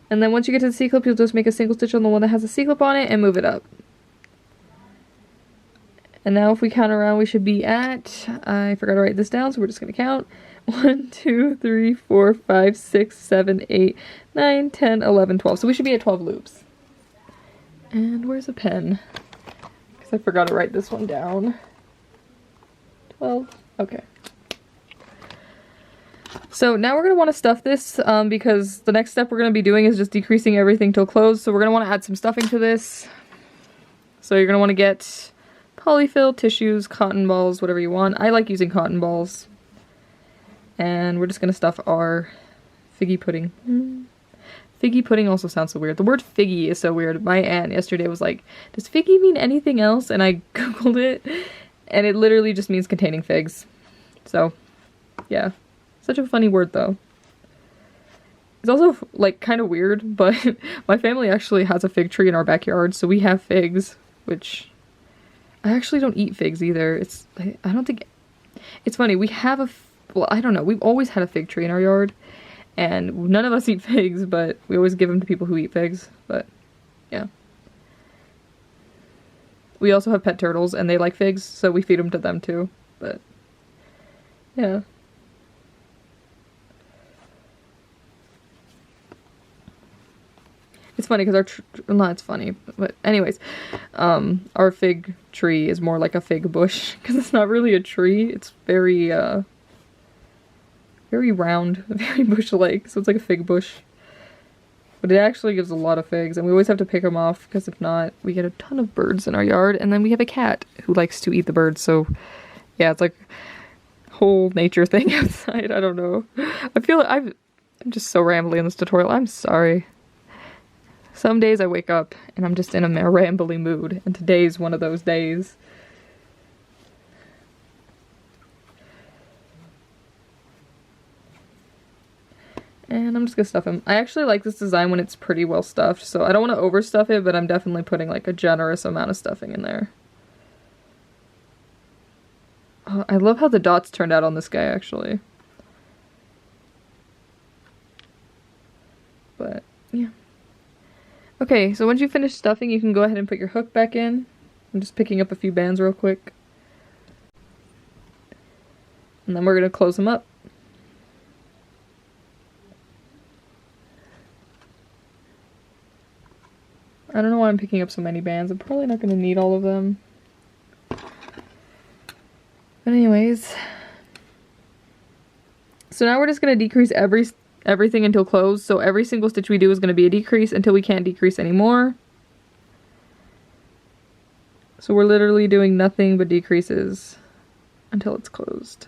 And then once you get to the C-clip, you'll just make a single stitch on the one that has a C-clip on it and move it up. And now if we count around, we should be at, I forgot to write this down, so we're just going to count. 1, 2, 3, 4, 5, 6, 7, 8, 9, 10, 11, 12. So we should be at 12 loops. And where's a pen? Because I forgot to write this one down. 12. Okay. So now we're going to want to stuff this because the next step we're going to be doing is just decreasing everything till close. So we're going to want to add some stuffing to this. So you're going to want to get polyfill, tissues, cotton balls, whatever you want. I like using cotton balls. And we're just going to stuff our figgy pudding. Figgy pudding also sounds so weird. The word figgy is so weird. My aunt yesterday was like, does figgy mean anything else? And I googled it, and it literally just means containing figs. So, yeah. Such a funny word, though. It's also, like, kind of weird, but my family actually has a fig tree in our backyard, so we have figs, which I actually don't eat figs either. I don't think... It's funny, we have well, I don't know. We've always had a fig tree in our yard. And none of us eat figs, but we always give them to people who eat figs. But, yeah. We also have pet turtles, and they like figs, so we feed them to them too. But, yeah. It's funny because not it's funny, but anyways, our fig tree is more like a fig bush because it's not really a tree. It's very, very round, very bush-like, so it's like a fig bush. But it actually gives a lot of figs, and we always have to pick them off because if not, we get a ton of birds in our yard, and then we have a cat who likes to eat the birds, so yeah, it's like a whole nature thing outside. I don't know. I feel like I'm just so rambly in this tutorial. I'm sorry. Some days I wake up and I'm just in a rambly mood, and today's one of those days. And I'm just gonna stuff him. I actually like this design when it's pretty well stuffed, so I don't want to overstuff it, but I'm definitely putting like a generous amount of stuffing in there. Oh, I love how the dots turned out on this guy, actually. But, yeah. Okay, so once you finish stuffing, you can go ahead and put your hook back in. I'm just picking up a few bands real quick. And then we're gonna close them up. I don't know why I'm picking up so many bands. I'm probably not going to need all of them. But anyways. So now we're just going to decrease everything until closed. So every single stitch we do is going to be a decrease until we can't decrease anymore. So we're literally doing nothing but decreases until it's closed.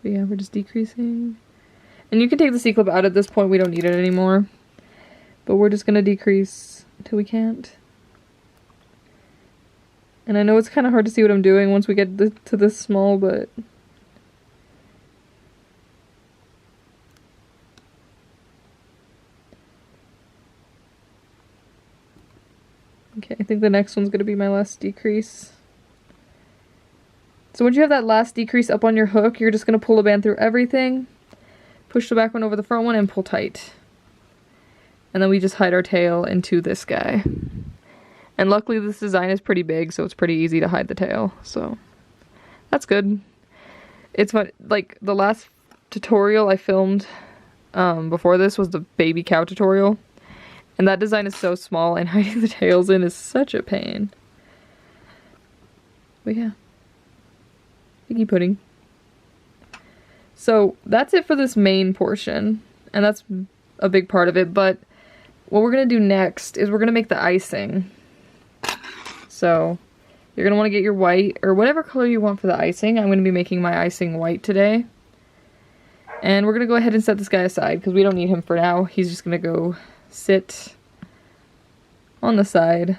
But yeah, we're just decreasing. And you can take the C-clip out at this point, we don't need it anymore. But we're just gonna decrease until we can't. And I know it's kind of hard to see what I'm doing once we get to this small, but... Okay, I think the next one's gonna be my last decrease. So once you have that last decrease up on your hook, you're just going to pull a band through everything, push the back one over the front one, and pull tight. And then we just hide our tail into this guy. And luckily this design is pretty big, so it's pretty easy to hide the tail. So that's good. It's fun. Like the last tutorial I filmed before this was the baby cow tutorial. And that design is so small, and hiding the tails in is such a pain. But yeah. Figgy pudding. So that's it for this main portion. and that's a big part of it, but what we're gonna do next is we're gonna make the icing. So you're gonna wanna get your white, or whatever color you want for the icing. I'm gonna be making my icing white today. And we're gonna go ahead and set this guy aside because we don't need him for now. He's just gonna go sit on the side.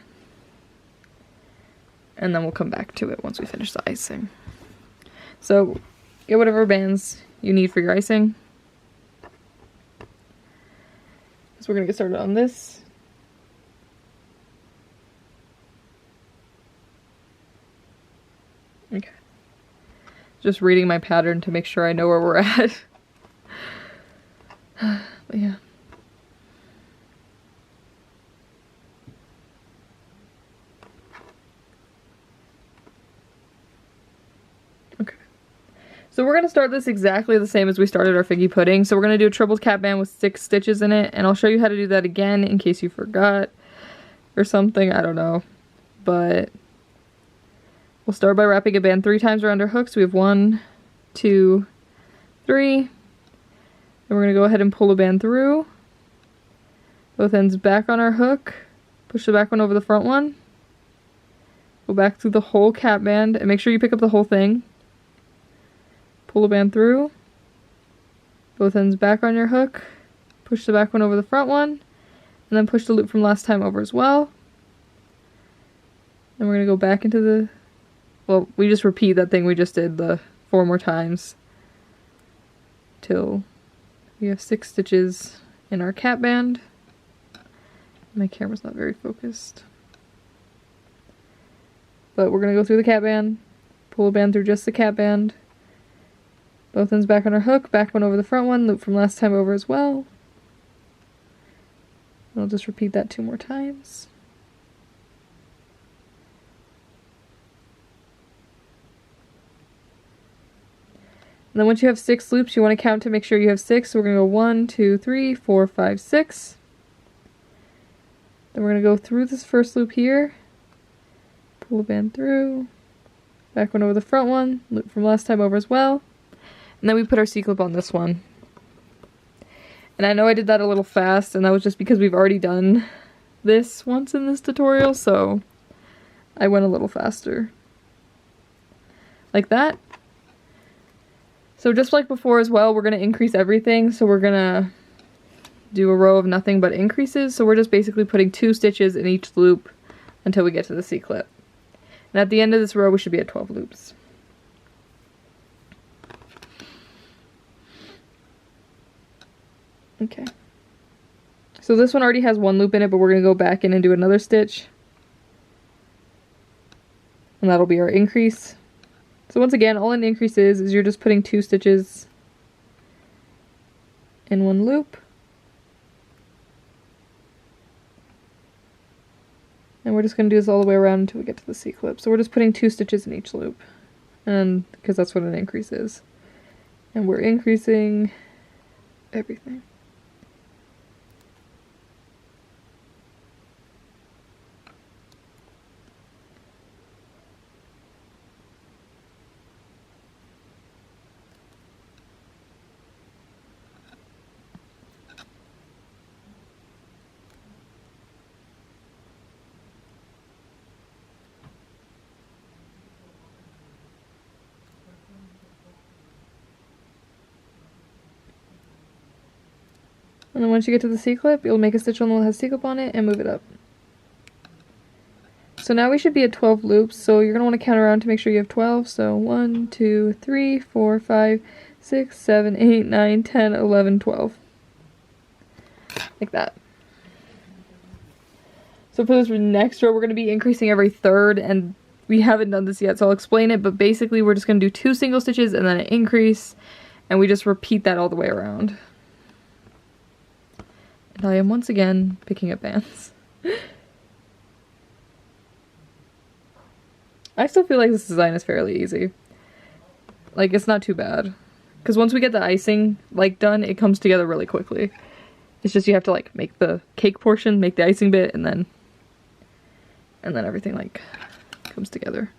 And then we'll come back to it once we finish the icing. So get whatever bands you need for your icing. So we're gonna get started on this. Okay. Just reading my pattern to make sure I know where we're at. But yeah. Okay. So we're going to start this exactly the same as we started our figgy pudding. So we're going to do a triple cap band with 6 stitches in it, and I'll show you how to do that again in case you forgot or something, I don't know. But we'll start by wrapping a band 3 times around our hook. So we have 1, 2, 3. And we're going to go ahead and pull a band through. Both ends back on our hook. Push the back one over the front one. Go back through the whole cap band and make sure you pick up the whole thing. Pull the band through. Both ends back on your hook. Push the back one over the front one. And then push the loop from last time over as well. And we're going to go back into the... Well, we just repeat that thing we just did the 4 more times. Till we have 6 stitches in our cap band. My camera's not very focused. But we're going to go through the cap band, pull a band through just the cap band, both ends back on our hook, back one over the front one, loop from last time over as well. I'll just repeat that 2 more times. And then once you have 6 loops, you want to count to make sure you have 6. So we're going to go 1, 2, 3, 4, 5, 6. Then we're going to go through this first loop here, pull a band through, back one over the front one, loop from last time over as well. And then we put our C-clip on this one. And I know I did that a little fast, and that was just because we've already done this once in this tutorial, so I went a little faster. Like that. So just like before as well, we're going to increase everything. So we're going to do a row of nothing but increases. So we're just basically putting 2 stitches in each loop until we get to the C-clip. And at the end of this row, we should be at 12 loops. Okay. So this one already has 1 loop in it, but we're going to go back in and do another stitch. And that'll be our increase. So once again, all an increase is you're just putting 2 stitches in 1 loop. And we're just going to do this all the way around until we get to the C-clip. So we're just putting 2 stitches in each loop. And because that's what an increase is. And we're increasing everything. And then once you get to the C-clip, you'll make a stitch on the one that has C-clip on it and move it up. So now we should be at 12 loops, so you're going to want to count around to make sure you have 12. So 1, 2, 3, 4, 5, 6, 7, 8, 9, 10, 11, 12. Like that. So for this next row, we're going to be increasing every third, and we haven't done this yet, so I'll explain it, but basically we're just going to do 2 single stitches and then an increase, and we just repeat that all the way around. And I am once again picking up bands. I still feel like this design is fairly easy. Like, it's not too bad. Because once we get the icing, like, done, it comes together really quickly. It's just you have to, like, make the cake portion, make the icing bit, and then everything, like, comes together.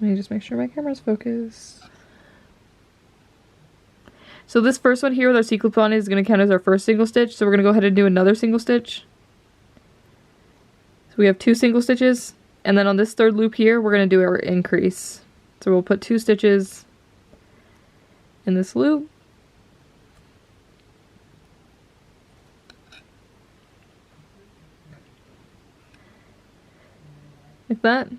Let me just make sure my camera's focused. So this first one here with our C-clip on is going to count as our first single stitch. So we're going to go ahead and do another single stitch. So we have 2 single stitches. And then on this third loop here, we're going to do our increase. So we'll put 2 stitches in this loop. Like that.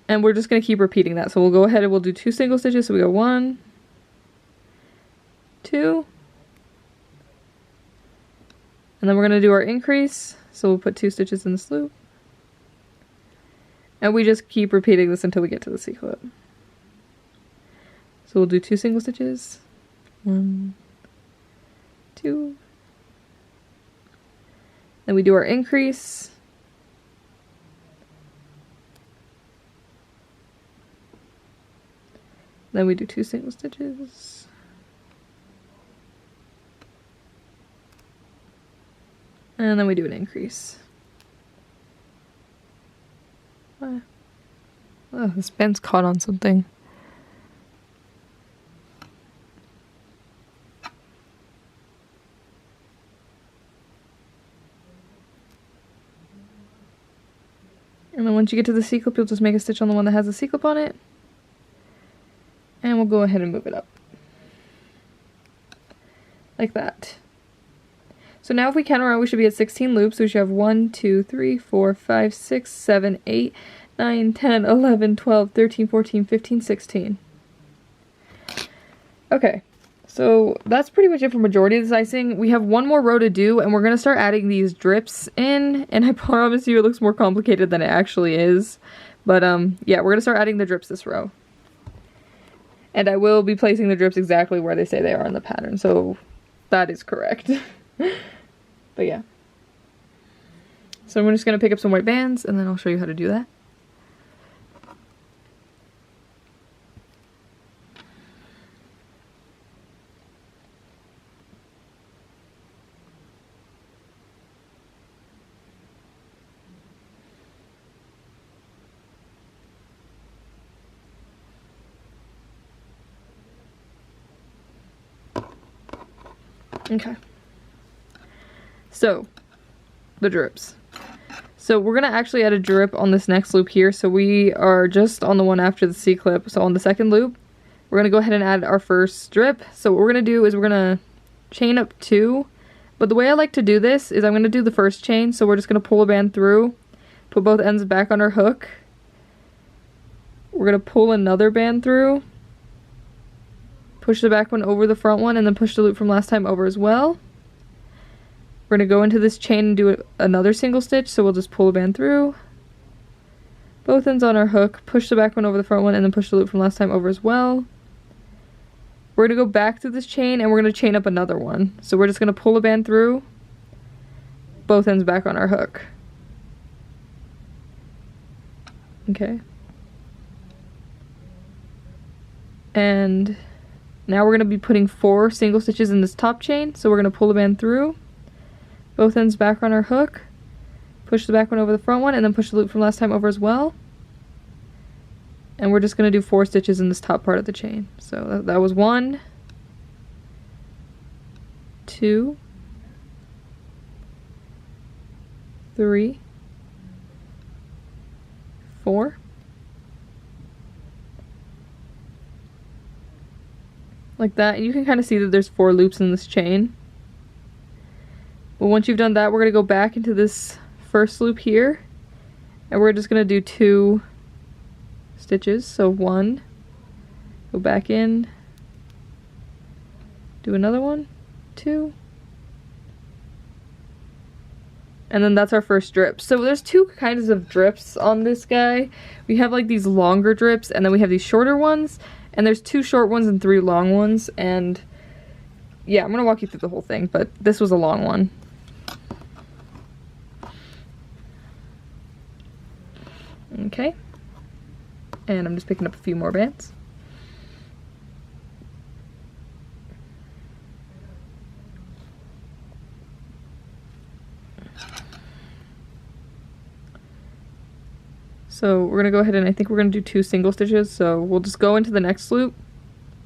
And we're just going to keep repeating that. So we'll go ahead and we'll do 2 single stitches. So we go 1, 2, and then we're going to do our increase. So we'll put 2 stitches in this loop. And we just keep repeating this until we get to the C-clip. So we'll do 2 single stitches. 1, 2. Then we do our increase. Then we do 2 single stitches. And then we do an increase. Oh, this band's caught on something. And then once you get to the C-clip, you'll just make a stitch on the one that has the C-clip on it. And we'll go ahead and move it up. Like that. So now if we count around, we should be at 16 loops. So we should have 1, 2, 3, 4, 5, 6, 7, 8, 9, 10, 11, 12, 13, 14, 15, 16. Okay, so that's pretty much it for majority of this icing. We have one more row to do, and we're going to start adding these drips in. And I promise you it looks more complicated than it actually is. But yeah, we're going to start adding the drips this row. And I will be placing the drips exactly where they say they are in the pattern. So that is correct. But yeah. So I'm just going to pick up some white bands and then I'll show you how to do that. Okay. So, the drips. So we're going to actually add a drip on this next loop here. So we are just on the one after the C-clip. So on the second loop, we're going to go ahead and add our first drip. So what we're going to do is we're going to chain up 2. But the way I like to do this is I'm going to do the first chain. So we're just going to pull a band through, put both ends back on our hook. We're going to pull another band through, push the back one over the front one, and then push the loop from last time over as well. We're going to go into this chain and do another single stitch, so we'll just pull a band through, both ends on our hook, push the back one over the front one, and then push the loop from last time over as well. We're going to go back through this chain, and we're going to chain up another one. So we're just going to pull a band through, both ends back on our hook. Okay. And now we're going to be putting 4 single stitches in this top chain, so we're going to pull a band through, both ends back on our hook, push the back one over the front one, and then push the loop from last time over as well. And we're just going to do 4 stitches in this top part of the chain. So that was 1, 2, 3, 4. Like that, and you can kind of see that there's 4 loops in this chain. But once you've done that, we're going to go back into this first loop here, and we're just going to do 2 stitches. So 1, go back in, do another one, 2, and then that's our first drip. So there's 2 kinds of drips on this guy. We have like these longer drips, and then we have these shorter ones. And there's 2 short ones and 3 long ones, and yeah, I'm going to walk you through the whole thing, but this was a long one. Okay, and I'm just picking up a few more bands. So we're gonna go ahead and I think we're gonna do 2 single stitches. So we'll just go into the next loop.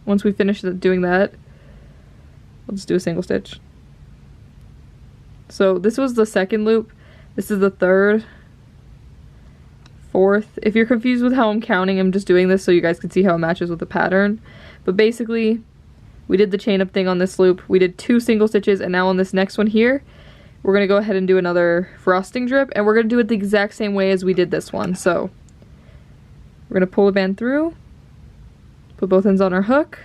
Once we finish doing that, we'll just do a single stitch. So this was the second loop. This is the third, fourth. If you're confused with how I'm counting, I'm just doing this so you guys can see how it matches with the pattern. But basically, we did the chain up thing on this loop. We did 2 single stitches, and now on this next one here, we're gonna go ahead and do another frosting drip, and we're gonna do it the exact same way as we did this one. So we're gonna pull the band through, put both ends on our hook,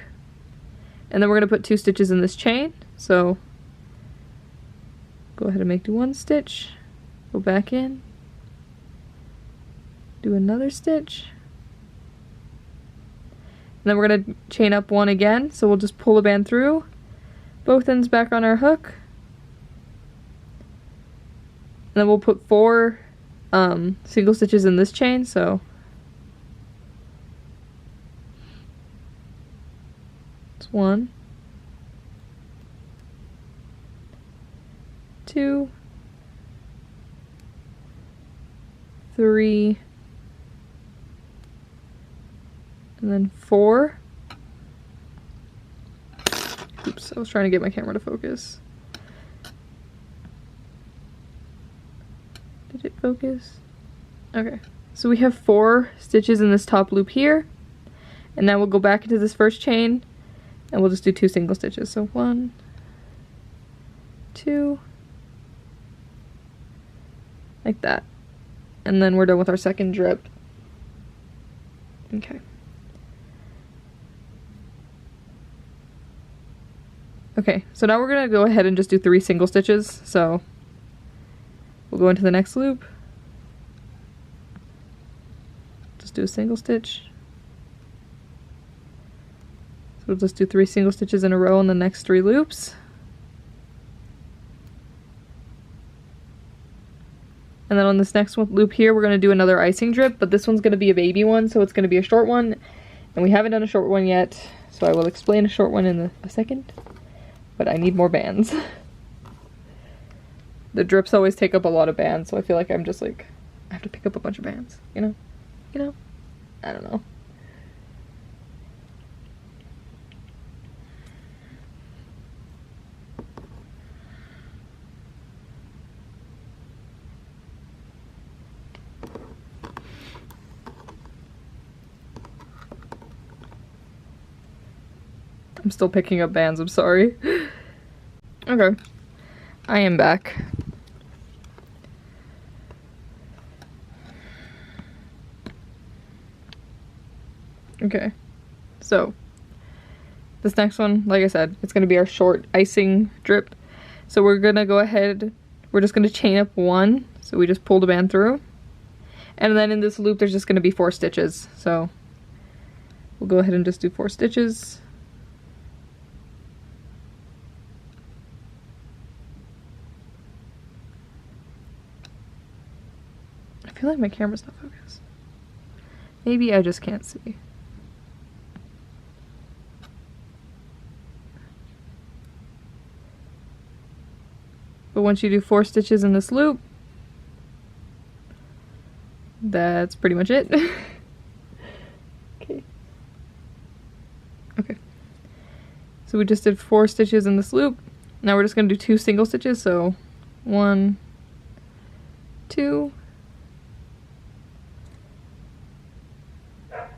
and then we're gonna put 2 stitches in this chain. So go ahead and do 1 stitch, go back in, do another stitch, and then we're gonna chain up 1 again. So we'll just pull the band through, both ends back on our hook, and then we'll put 4 single stitches in this chain. So it's 1, 2, 3, and then 4. Oops, I was trying to get my camera to focus. Did it focus? Okay, so we have 4 stitches in this top loop here, and now we'll go back into this first chain and we'll just do 2 single stitches. So 1, 2, like that, and then we're done with our second drip. Okay. Okay, so now we're gonna go ahead and just do 3 single stitches. So we'll go into the next loop, just do a single stitch. So we'll just do 3 single stitches in a row in the next 3 loops. And then on this next loop here, we're gonna do another icing drip, but this one's gonna be a baby one, so it's gonna be a short one, and we haven't done a short one yet, so I will explain a short one in a second. But I need more bands. The drips always take up a lot of bands, so I feel like I'm just like, I have to pick up a bunch of bands, you know? You know? I don't know. I'm still picking up bands, I'm sorry. Okay, I am back. Okay, so this next one, like I said, it's gonna be our short icing drip. So we're gonna go ahead, we're just gonna chain up 1. So we just pull the band through. And then in this loop, there's just gonna be 4 stitches. So we'll go ahead and just do 4 stitches. I feel like my camera's not focused. Maybe I just can't see. But once you do 4 stitches in this loop, that's pretty much it. Okay. Okay. So we just did 4 stitches in this loop. Now we're just gonna do 2 single stitches, so 1, 2.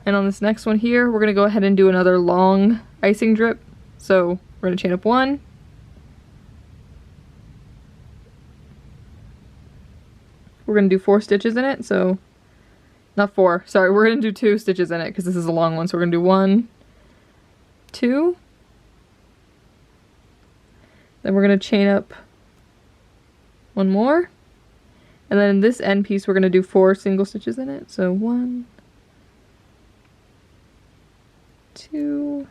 And on this next one here, we're gonna go ahead and do another long icing drip. So we're gonna chain up 1. We're gonna do 4 stitches in it, so not 4, sorry, we're gonna do 2 stitches in it because this is a long one. So we're gonna do 1, 2. Then we're gonna chain up 1 more. And then in this end piece, we're gonna do 4 single stitches in it. So 1, 2,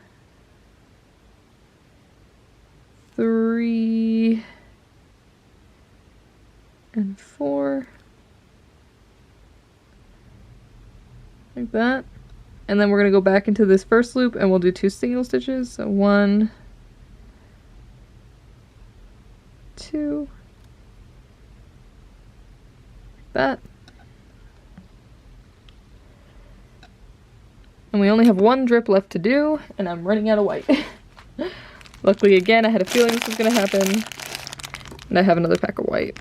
3, and 4. Like that. And then we're gonna go back into this first loop and we'll do 2 single stitches. So 1, 2, like that. And we only have one drip left to do, and I'm running out of white. Luckily, again, I had a feeling this was gonna happen, and I have another pack of white.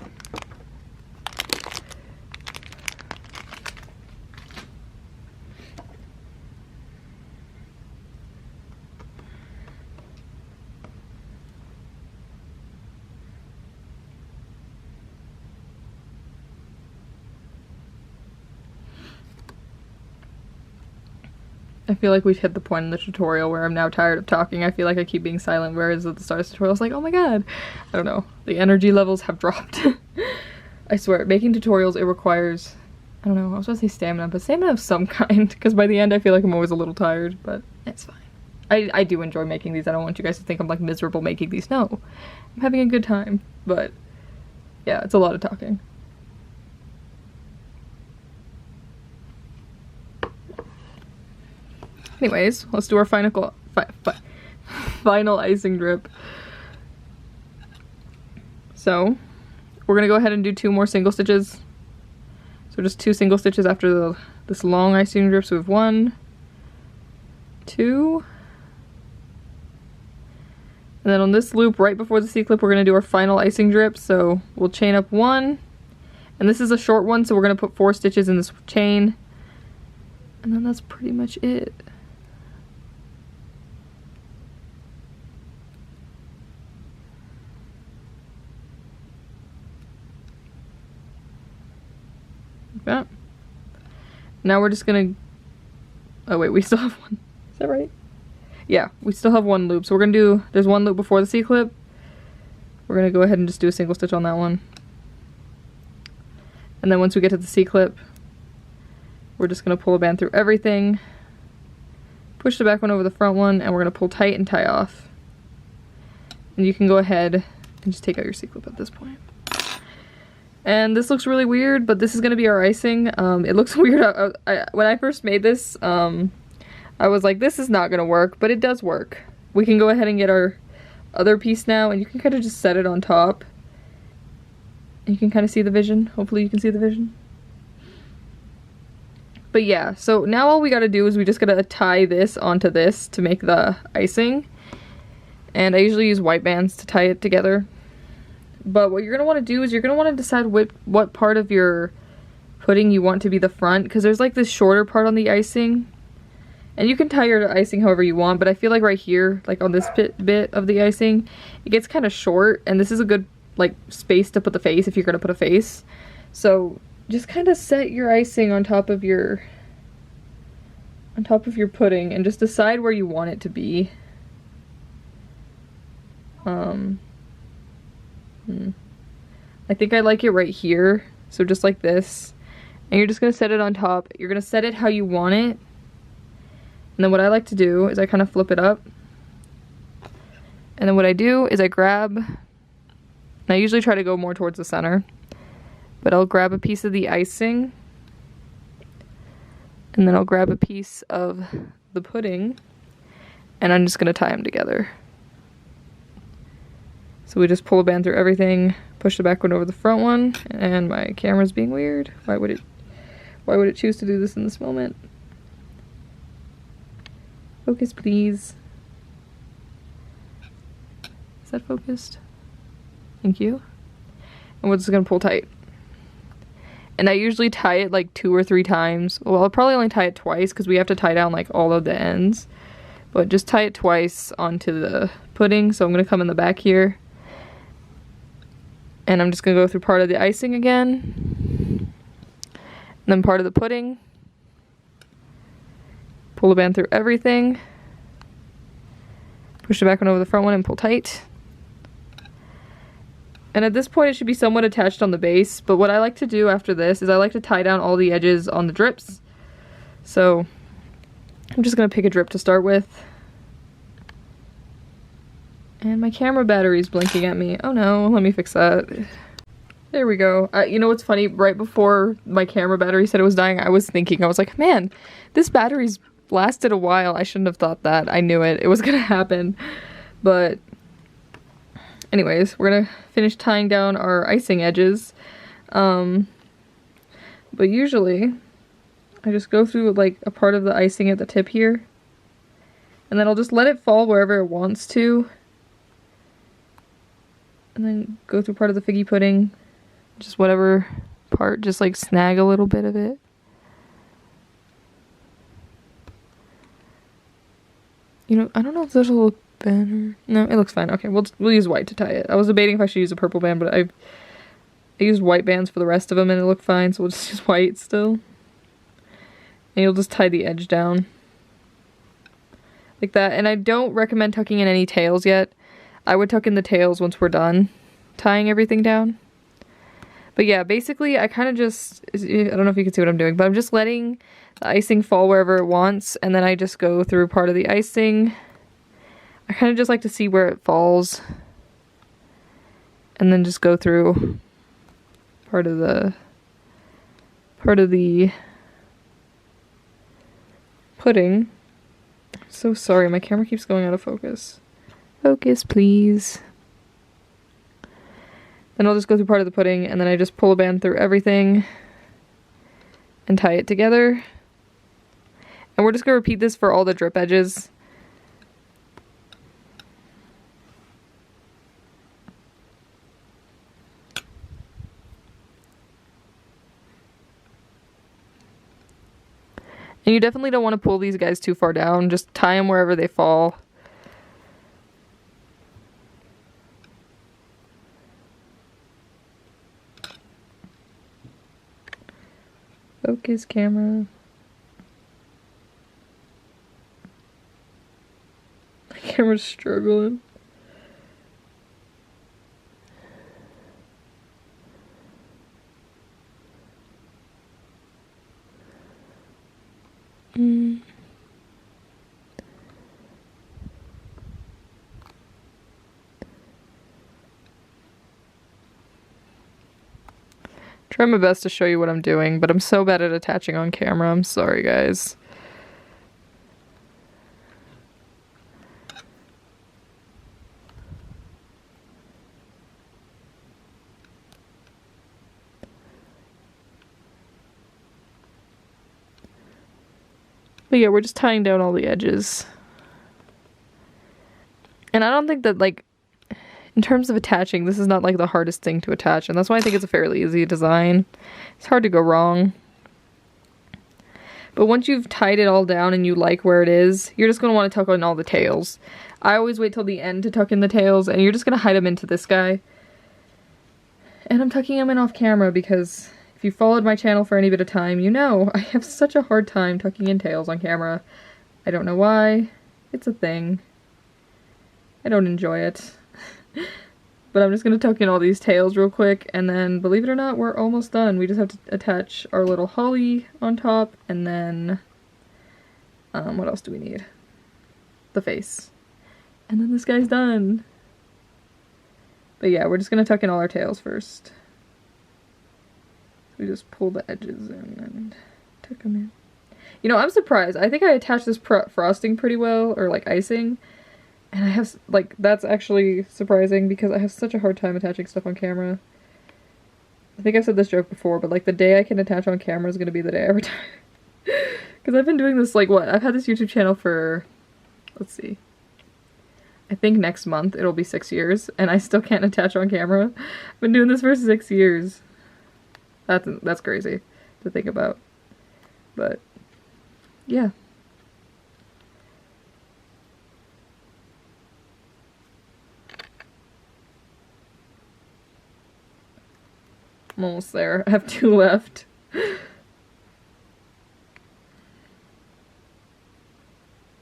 I feel like we've hit the point in the tutorial where I'm now tired of talking. I feel like I keep being silent, whereas at the start of the tutorial I was like, oh my god. I don't know. The energy levels have dropped. I swear, making tutorials, it requires, I don't know, I was gonna say stamina, but stamina of some kind, because by the end I feel like I'm always a little tired, but it's fine. I do enjoy making these. I don't want you guys to think I'm like miserable making these. No. I'm having a good time, but yeah, it's a lot of talking. Anyways, let's do our final icing drip. So, we're gonna go ahead and do 2 more single stitches. So just 2 single stitches after this long icing drip. So we have 1, 2, and then on this loop right before the C-clip, we're gonna do our final icing drip. So we'll chain up 1, and this is a short one, so we're gonna put 4 stitches in this chain, and then that's pretty much it. Yeah. Now we're just gonna, oh wait, we still have one. Is that right? Yeah, we still have 1 loop. So we're gonna do, there's 1 loop before the C-clip. We're gonna go ahead and just do a single stitch on that one. And then once we get to the C-clip, we're just gonna pull a band through everything, push the back one over the front one, and we're gonna pull tight and tie off. And you can go ahead and just take out your C-clip at this point. And this looks really weird, but this is going to be our icing. It looks weird. When I first made this, I was like, this is not going to work, but it does work. We can go ahead and get our other piece now, and you can kind of just set it on top. You can kind of see the vision. Hopefully you can see the vision. But yeah, so now all we got to do is we just got to tie this onto this to make the icing. And I usually use white bands to tie it together. But what you're going to want to do is you're going to want to decide what part of your pudding you want to be the front, because there's like this shorter part on the icing. And you can tie your icing however you want, but I feel like right here, like on this bit of the icing, it gets kind of short, and this is a good like space to put the face if you're going to put a face. So just kind of set your icing on top of your pudding and just decide where you want it to be. I think I like it right here, so just like this, and you're just gonna set it on top. You're gonna set it how you want it, and then what I like to do is I kind of flip it up, and then what I do is I grab, and I usually try to go more towards the center, but I'll grab a piece of the icing, and then I'll grab a piece of the pudding, and I'm just gonna tie them together. So we just pull a band through everything, push the back one over the front one, and my camera's being weird. Why would it choose to do this in this moment? Focus, please. Is that focused? Thank you. And we're just gonna pull tight. And I usually tie it like 2 or 3 times. Well, I'll probably only tie it twice because we have to tie down like all of the ends. But just tie it twice onto the pudding. So I'm gonna come in the back here. And I'm just gonna go through part of the icing again. And then part of the pudding. Pull the band through everything. Push the back one over the front one and pull tight. And at this point it should be somewhat attached on the base, but what I like to do after this is I like to tie down all the edges on the drips. So I'm just gonna pick a drip to start with. And my camera battery is blinking at me. Oh no, let me fix that. There we go. You know what's funny? Right before my camera battery said it was dying, I was thinking, I was like, man, this battery's lasted a while. I shouldn't have thought that. I knew it. It was gonna happen. But anyways, we're gonna finish tying down our icing edges. But usually, I just go through like a part of the icing at the tip here. And then I'll just let it fall wherever it wants to. And then go through part of the figgy pudding. Just whatever part, just like snag a little bit of it. You know, I don't know if this will look better. No, it looks fine. Okay, we'll use white to tie it. I was debating if I should use a purple band, but I used white bands for the rest of them and it looked fine, so we'll just use white still. And you'll just tie the edge down. Like that. And I don't recommend tucking in any tails yet. I would tuck in the tails once we're done tying everything down. But yeah, basically I kind of just, I don't know if you can see what I'm doing, but I'm just letting the icing fall wherever it wants, and then I just go through part of the icing. I kind of just like to see where it falls, and then just go through part of the pudding. So sorry, my camera keeps going out of focus. Focus, please. Then I'll just go through part of the pudding, and then I just pull a band through everything and tie it together. And we're just going to repeat this for all the drip edges. And you definitely don't want to pull these guys too far down. Just tie them wherever they fall. Focus, camera. My camera's struggling. Try my best to show you what I'm doing, but I'm so bad at attaching on camera. I'm sorry, guys. But yeah, we're just tying down all the edges. And I don't think that, like, in terms of attaching, this is not like the hardest thing to attach, and that's why I think it's a fairly easy design. It's hard to go wrong. But once you've tied it all down and you like where it is, you're just going to want to tuck in all the tails. I always wait till the end to tuck in the tails, and you're just going to hide them into this guy. And I'm tucking them in off camera because if you followed my channel for any bit of time, you know I have such a hard time tucking in tails on camera. I don't know why. It's a thing. I don't enjoy it. But I'm just going to tuck in all these tails real quick, and then, believe it or not, we're almost done. We just have to attach our little holly on top, and then, what else do we need? The face. And then this guy's done. But yeah, we're just going to tuck in all our tails first. We just pull the edges in and tuck them in. You know, I'm surprised. I think I attached this frosting pretty well, or like icing. And I have, like, that's actually surprising because I have such a hard time attaching stuff on camera. I think I've said this joke before, but like the day I can attach on camera is going to be the day I retire. Because I've been doing this, like, what? I've had this YouTube channel for, let's see. I think next month it'll be 6 years, and I still can't attach on camera. I've been doing this for 6 years. That's crazy to think about. But, yeah. I'm almost there. I have 2 left.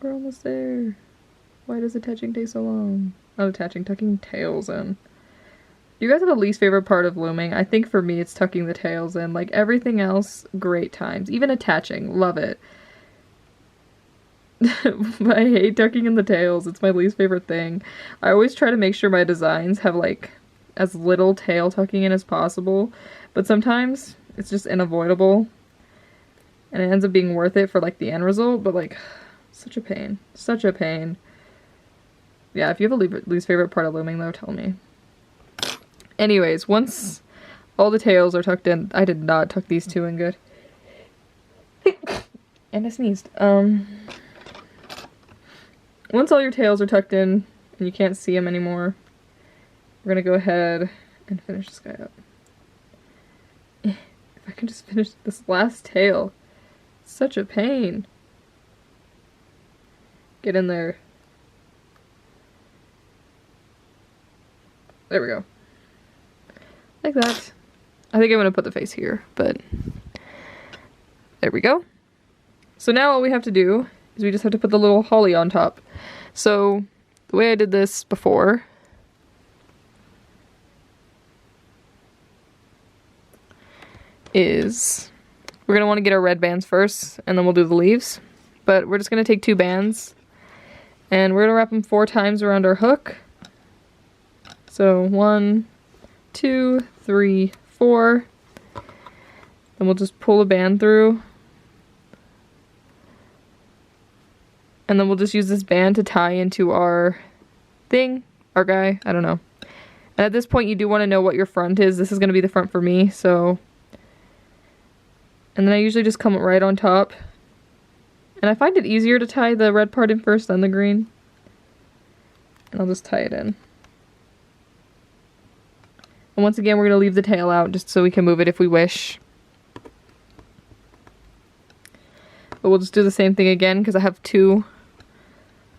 We're almost there. Why does attaching take so long? Not attaching, tucking tails in. You guys have a least favorite part of looming? I think for me it's tucking the tails in. Like everything else, great times. Even attaching, love it. But I hate tucking in the tails. It's my least favorite thing. I always try to make sure my designs have like as little tail tucking in as possible, but sometimes it's just unavoidable and it ends up being worth it for like the end result, but like such a pain. Such a pain. Yeah, if you have a least favorite part of looming though, tell me. Anyways, once all the tails are tucked in, I did not tuck these 2 in good. And I sneezed. Once all your tails are tucked in and you can't see them anymore, we're gonna go ahead and finish this guy up. If I can just finish this last tail. It's such a pain. Get in there. There we go. Like that. I think I'm gonna put the face here, but there we go. So now all we have to do is we just have to put the little holly on top. So the way I did this before is we're gonna want to get our red bands first, and then we'll do the leaves. But we're just gonna take 2 bands, and we're gonna wrap them 4 times around our hook. So 1, 2, 3, 4. Then we'll just pull a band through. And then we'll just use this band to tie into our thing, our guy, I don't know. And at this point you do want to know what your front is. This is going to be the front for me, so. And then I usually just come right on top. And I find it easier to tie the red part in first, then the green. And I'll just tie it in. And once again, we're going to leave the tail out just so we can move it if we wish. But we'll just do the same thing again because I have 2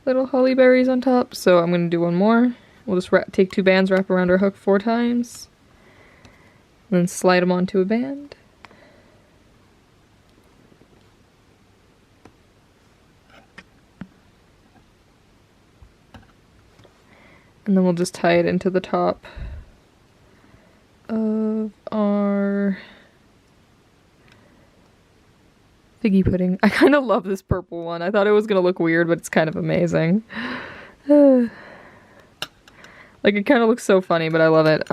little holly berries on top. So I'm going to do one more. We'll just take 2 bands, wrap around our hook 4 times. And then slide them onto a band. And then we'll just tie it into the top of our figgy pudding. I kind of love this purple one. I thought it was going to look weird, but it's kind of amazing. Like, it kind of looks so funny, but I love it.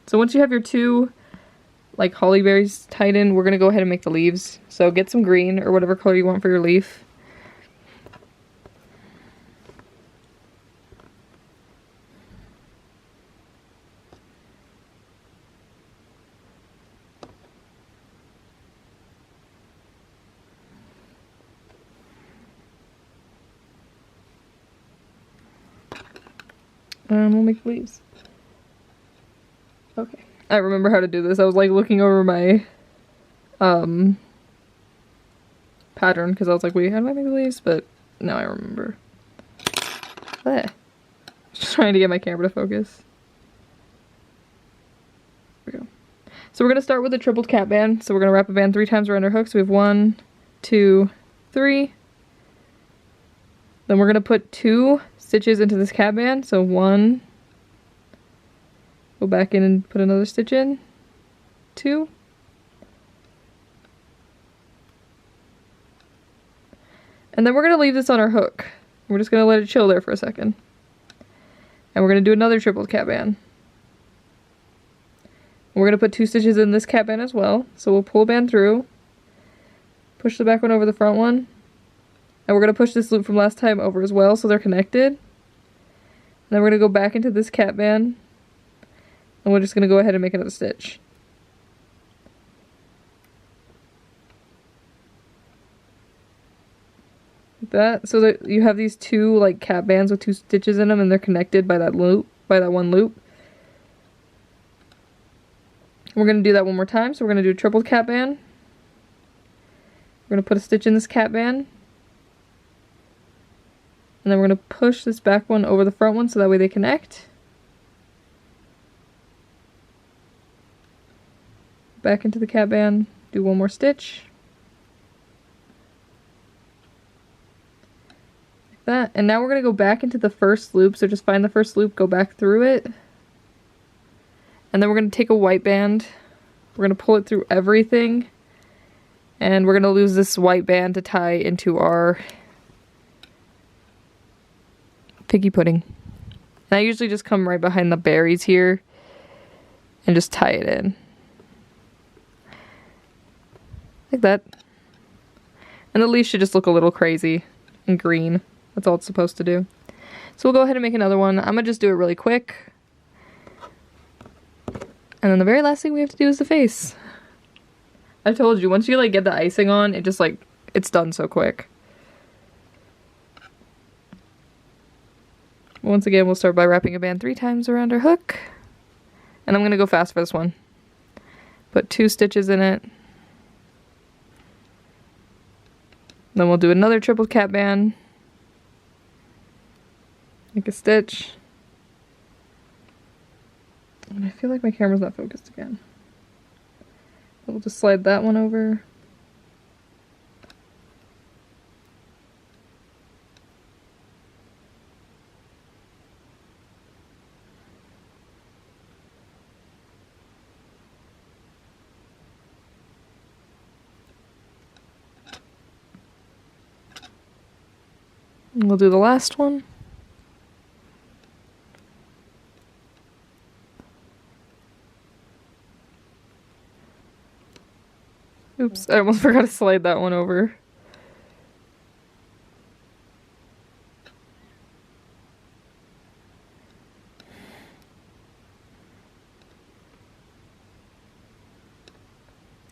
So once you have your 2, like, holly berries tied in, we're going to go ahead and make the leaves. So get some green, or whatever color you want for your leaf. And we'll make leaves. Okay. I remember how to do this. I was like looking over my pattern because I was like, wait, how do I make the leaves? But now I remember. Just trying to get my camera to focus. There we go. So we're going to start with a tripled cap band. So we're going to wrap a band 3 times around our hook. So we have 1, 2, 3. Then we're going to put 2 stitches into this cap band. So 1, go back in and put another stitch in, 2, and then we're going to leave this on our hook. We're just going to let it chill there for a second. And we're going to do another tripled cap band. And we're going to put 2 stitches in this cap band as well. So we'll pull a band through, push the back one over the front one, and we're going to push this loop from last time over as well so they're connected. And then we're going to go back into this cap band, and we're just going to go ahead and make another stitch. Like that, so that you have these 2 like cap bands with 2 stitches in them, and they're connected by that loop, by that one loop. We're going to do that one more time, so we're going to do a triple cap band. We're going to put a stitch in this cap band. And then we're going to push this back one over the front one so that way they connect. Back into the cap band, do one more stitch. Like that. And now we're going to go back into the first loop, so just find the first loop, go back through it. And then we're going to take a white band, we're going to pull it through everything, and we're going to use this white band to tie into our figgy pudding. And I usually just come right behind the berries here and just tie it in. Like that. And the leaf should just look a little crazy and green. That's all it's supposed to do. So we'll go ahead and make another one. I'm gonna just do it really quick. And then the very last thing we have to do is the face. I told you, once you like get the icing on, it's it's done so quick. Once again, we'll start by wrapping a band 3 times around our hook. And I'm going to go fast for this one. Put 2 stitches in it. Then we'll do another triple cap band. Make a stitch. And I feel like my camera's not focused again. We'll just slide that one over. And we'll do the last one. Oops, I almost forgot to slide that one over.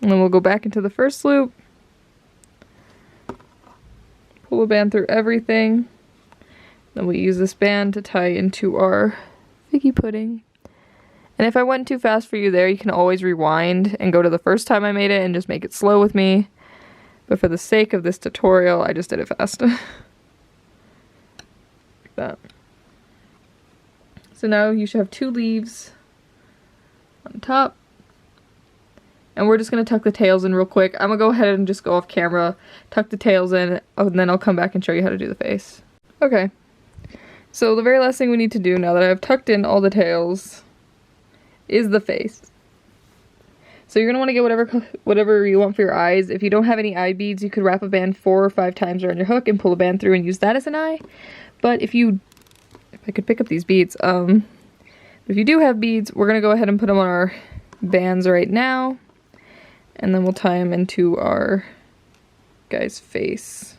And then we'll go back into the first loop. Pull a band through everything. Then we use this band to tie into our figgy pudding. And if I went too fast for you there, you can always rewind and go to the first time I made it and just make it slow with me. But for the sake of this tutorial, I just did it fast. Like that. So now you should have 2 leaves on top. And we're just going to tuck the tails in real quick. I'm going to go ahead and just go off camera, tuck the tails in, and then I'll come back and show you how to do the face. Okay. So the very last thing we need to do now that I've tucked in all the tails is the face. So you're going to want to get whatever you want for your eyes. If you don't have any eye beads, you could wrap a band 4 or 5 times around your hook and pull a band through and use that as an eye. But if I could pick up these beads, if you do have beads, we're going to go ahead and put them on our bands right now. And then we'll tie them into our guy's face.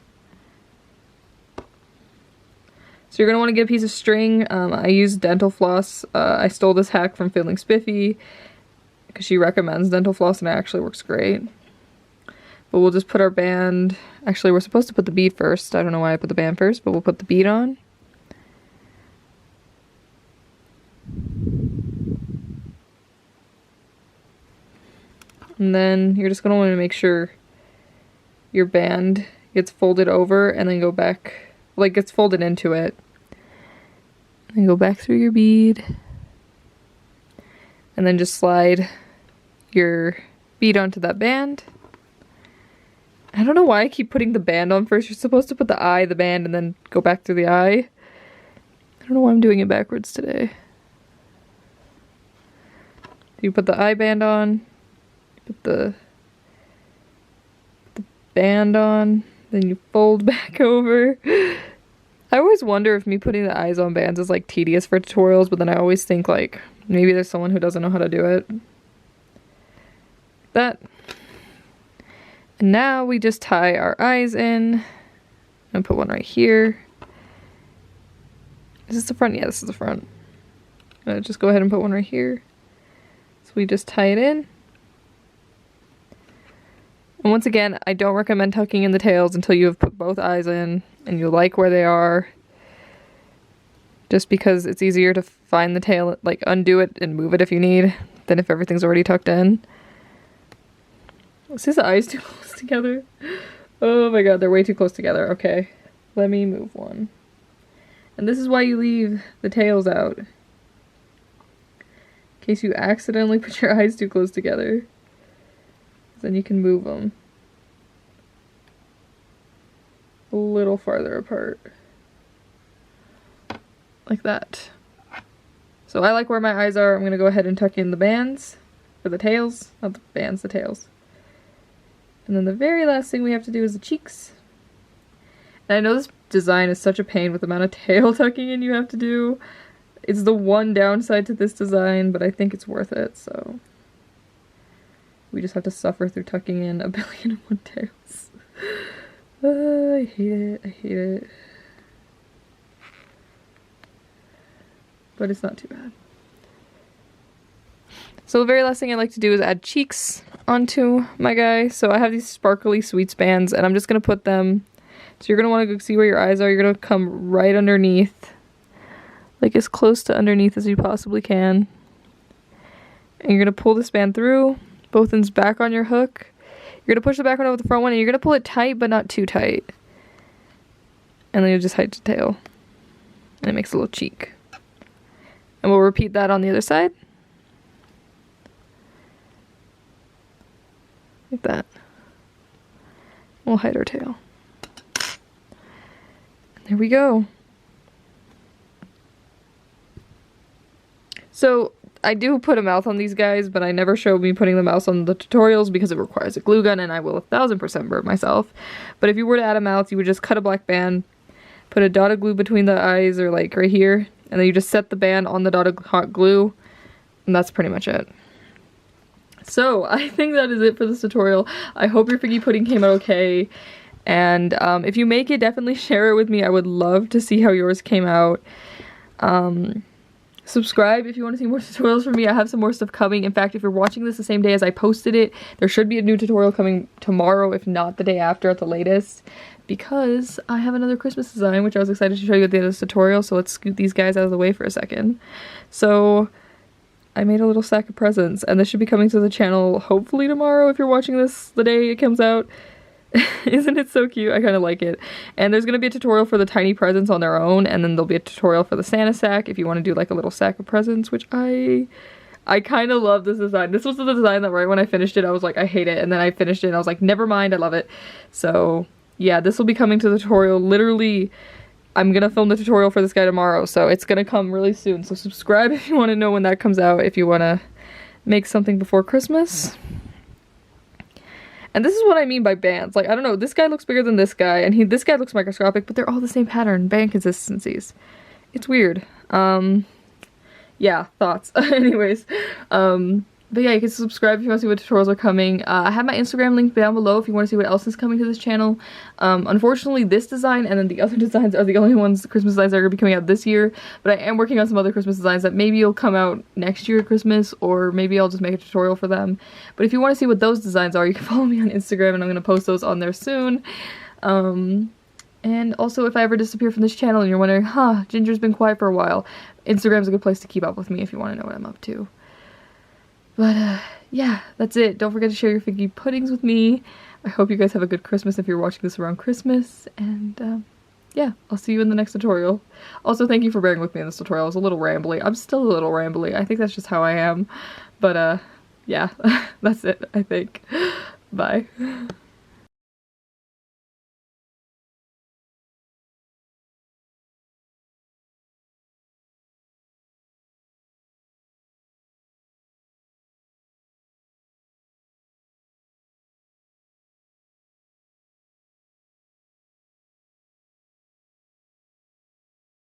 So you're going to want to get a piece of string. I used dental floss. I stole this hack from Feeling Spiffy because she recommends dental floss and it actually works great. But we'll just put our band, actually we're supposed to put the bead first. I don't know why I put the band first, but we'll put the bead on. And then you're just going to want to make sure your band gets folded over and then go back, like gets folded into it. And go back through your bead. And then just slide your bead onto that band. I don't know why I keep putting the band on first. You're supposed to put the eye, the band, and then go back through the eye. I don't know why I'm doing it backwards today. You put the eye band on. Put the band on. Then you fold back over. I always wonder if me putting the eyes on bands is like tedious for tutorials, but then I always think like maybe there's someone who doesn't know how to do it. That. And now we just tie our eyes in. And put one right here. Is this the front? Yeah, this is the front. Just go ahead and put one right here. So we just tie it in. And once again, I don't recommend tucking in the tails until you have put both eyes in and you like where they are. Just because it's easier to find the tail, like undo it and move it if you need, than if everything's already tucked in. Is his eyes too close together? Oh my god, they're way too close together. Okay, let me move one. And this is why you leave the tails out. In case you accidentally put your eyes too close together. Then you can move them a little farther apart. Like that. So I like where my eyes are. I'm going to go ahead and tuck in the bands, or the tails, not the bands, the tails. And then the very last thing we have to do is the cheeks. And I know this design is such a pain with the amount of tail tucking in you have to do. It's the one downside to this design, but I think it's worth it, so. We just have to suffer through tucking in 1,000,000,001 tails. I hate it, I hate it. But it's not too bad. So the very last thing I like to do is add cheeks. onto my guy. So I have these sparkly sweets bands, and I'm just going to put them, so you're going to want to see where your eyes are. You're going to come right underneath, like as close to underneath as you possibly can. And you're going to pull this band through, both ends back on your hook. You're going to push the back one over the front one, and you're going to pull it tight, but not too tight. And then you'll just hide the tail. And it makes a little cheek. And we'll repeat that on the other side. Like that. We'll hide our tail. And there we go. So I do put a mouth on these guys, but I never show me putting the mouth on the tutorials because it requires a glue gun and I will 1000% burn myself. But if you were to add a mouth, you would just cut a black band, put a dot of glue between the eyes or like right here, and then you just set the band on the dot of hot glue, and that's pretty much it. So I think that is it for this tutorial. I hope your figgy pudding came out okay, and if you make it, definitely share it with me. I would love to see how yours came out. Subscribe if you want to see more tutorials from me. I have some more stuff coming. In fact, if you're watching this the same day as I posted it, there should be a new tutorial coming tomorrow, if not the day after at the latest, because I have another Christmas design, which I was excited to show you at the end of this tutorial. So let's scoot these guys out of the way for a second. So I made a little sack of presents, and this should be coming to the channel hopefully tomorrow if you're watching this the day it comes out. Isn't it so cute? I kind of like it. And there's going to be a tutorial for the tiny presents on their own, and then there'll be a tutorial for the Santa sack if you want to do like a little sack of presents, which I kind of love this design. This was the design that right when I finished it, I was like, I hate it. And then I finished it and I was like, never mind, I love it. So yeah, this will be coming to the tutorial. Literally, I'm going to film the tutorial for this guy tomorrow, so it's going to come really soon. So subscribe if you want to know when that comes out, if you want to make something before Christmas. And this is what I mean by bands. Like, I don't know, this guy looks bigger than this guy, and this guy looks microscopic, but they're all the same pattern, band consistencies. It's weird. Yeah, thoughts. Anyways, but yeah, you can subscribe if you want to see what tutorials are coming. I have my Instagram link down below if you want to see what else is coming to this channel. Unfortunately, this design and then the other designs are the only ones, Christmas designs that are going to be coming out this year. But I am working on some other Christmas designs that maybe will come out next year at Christmas, or maybe I'll just make a tutorial for them. But if you want to see what those designs are, you can follow me on Instagram, and I'm going to post those on there soon. And also, if I ever disappear from this channel and you're wondering, huh, Ginger's been quiet for a while, Instagram's a good place to keep up with me if you want to know what I'm up to. But, yeah, that's it. Don't forget to share your figgy puddings with me. I hope you guys have a good Christmas if you're watching this around Christmas. And, yeah, I'll see you in the next tutorial. Also, thank you for bearing with me in this tutorial. I was a little rambly. I'm still a little rambly. I think that's just how I am. But, yeah, that's it, I think. Bye.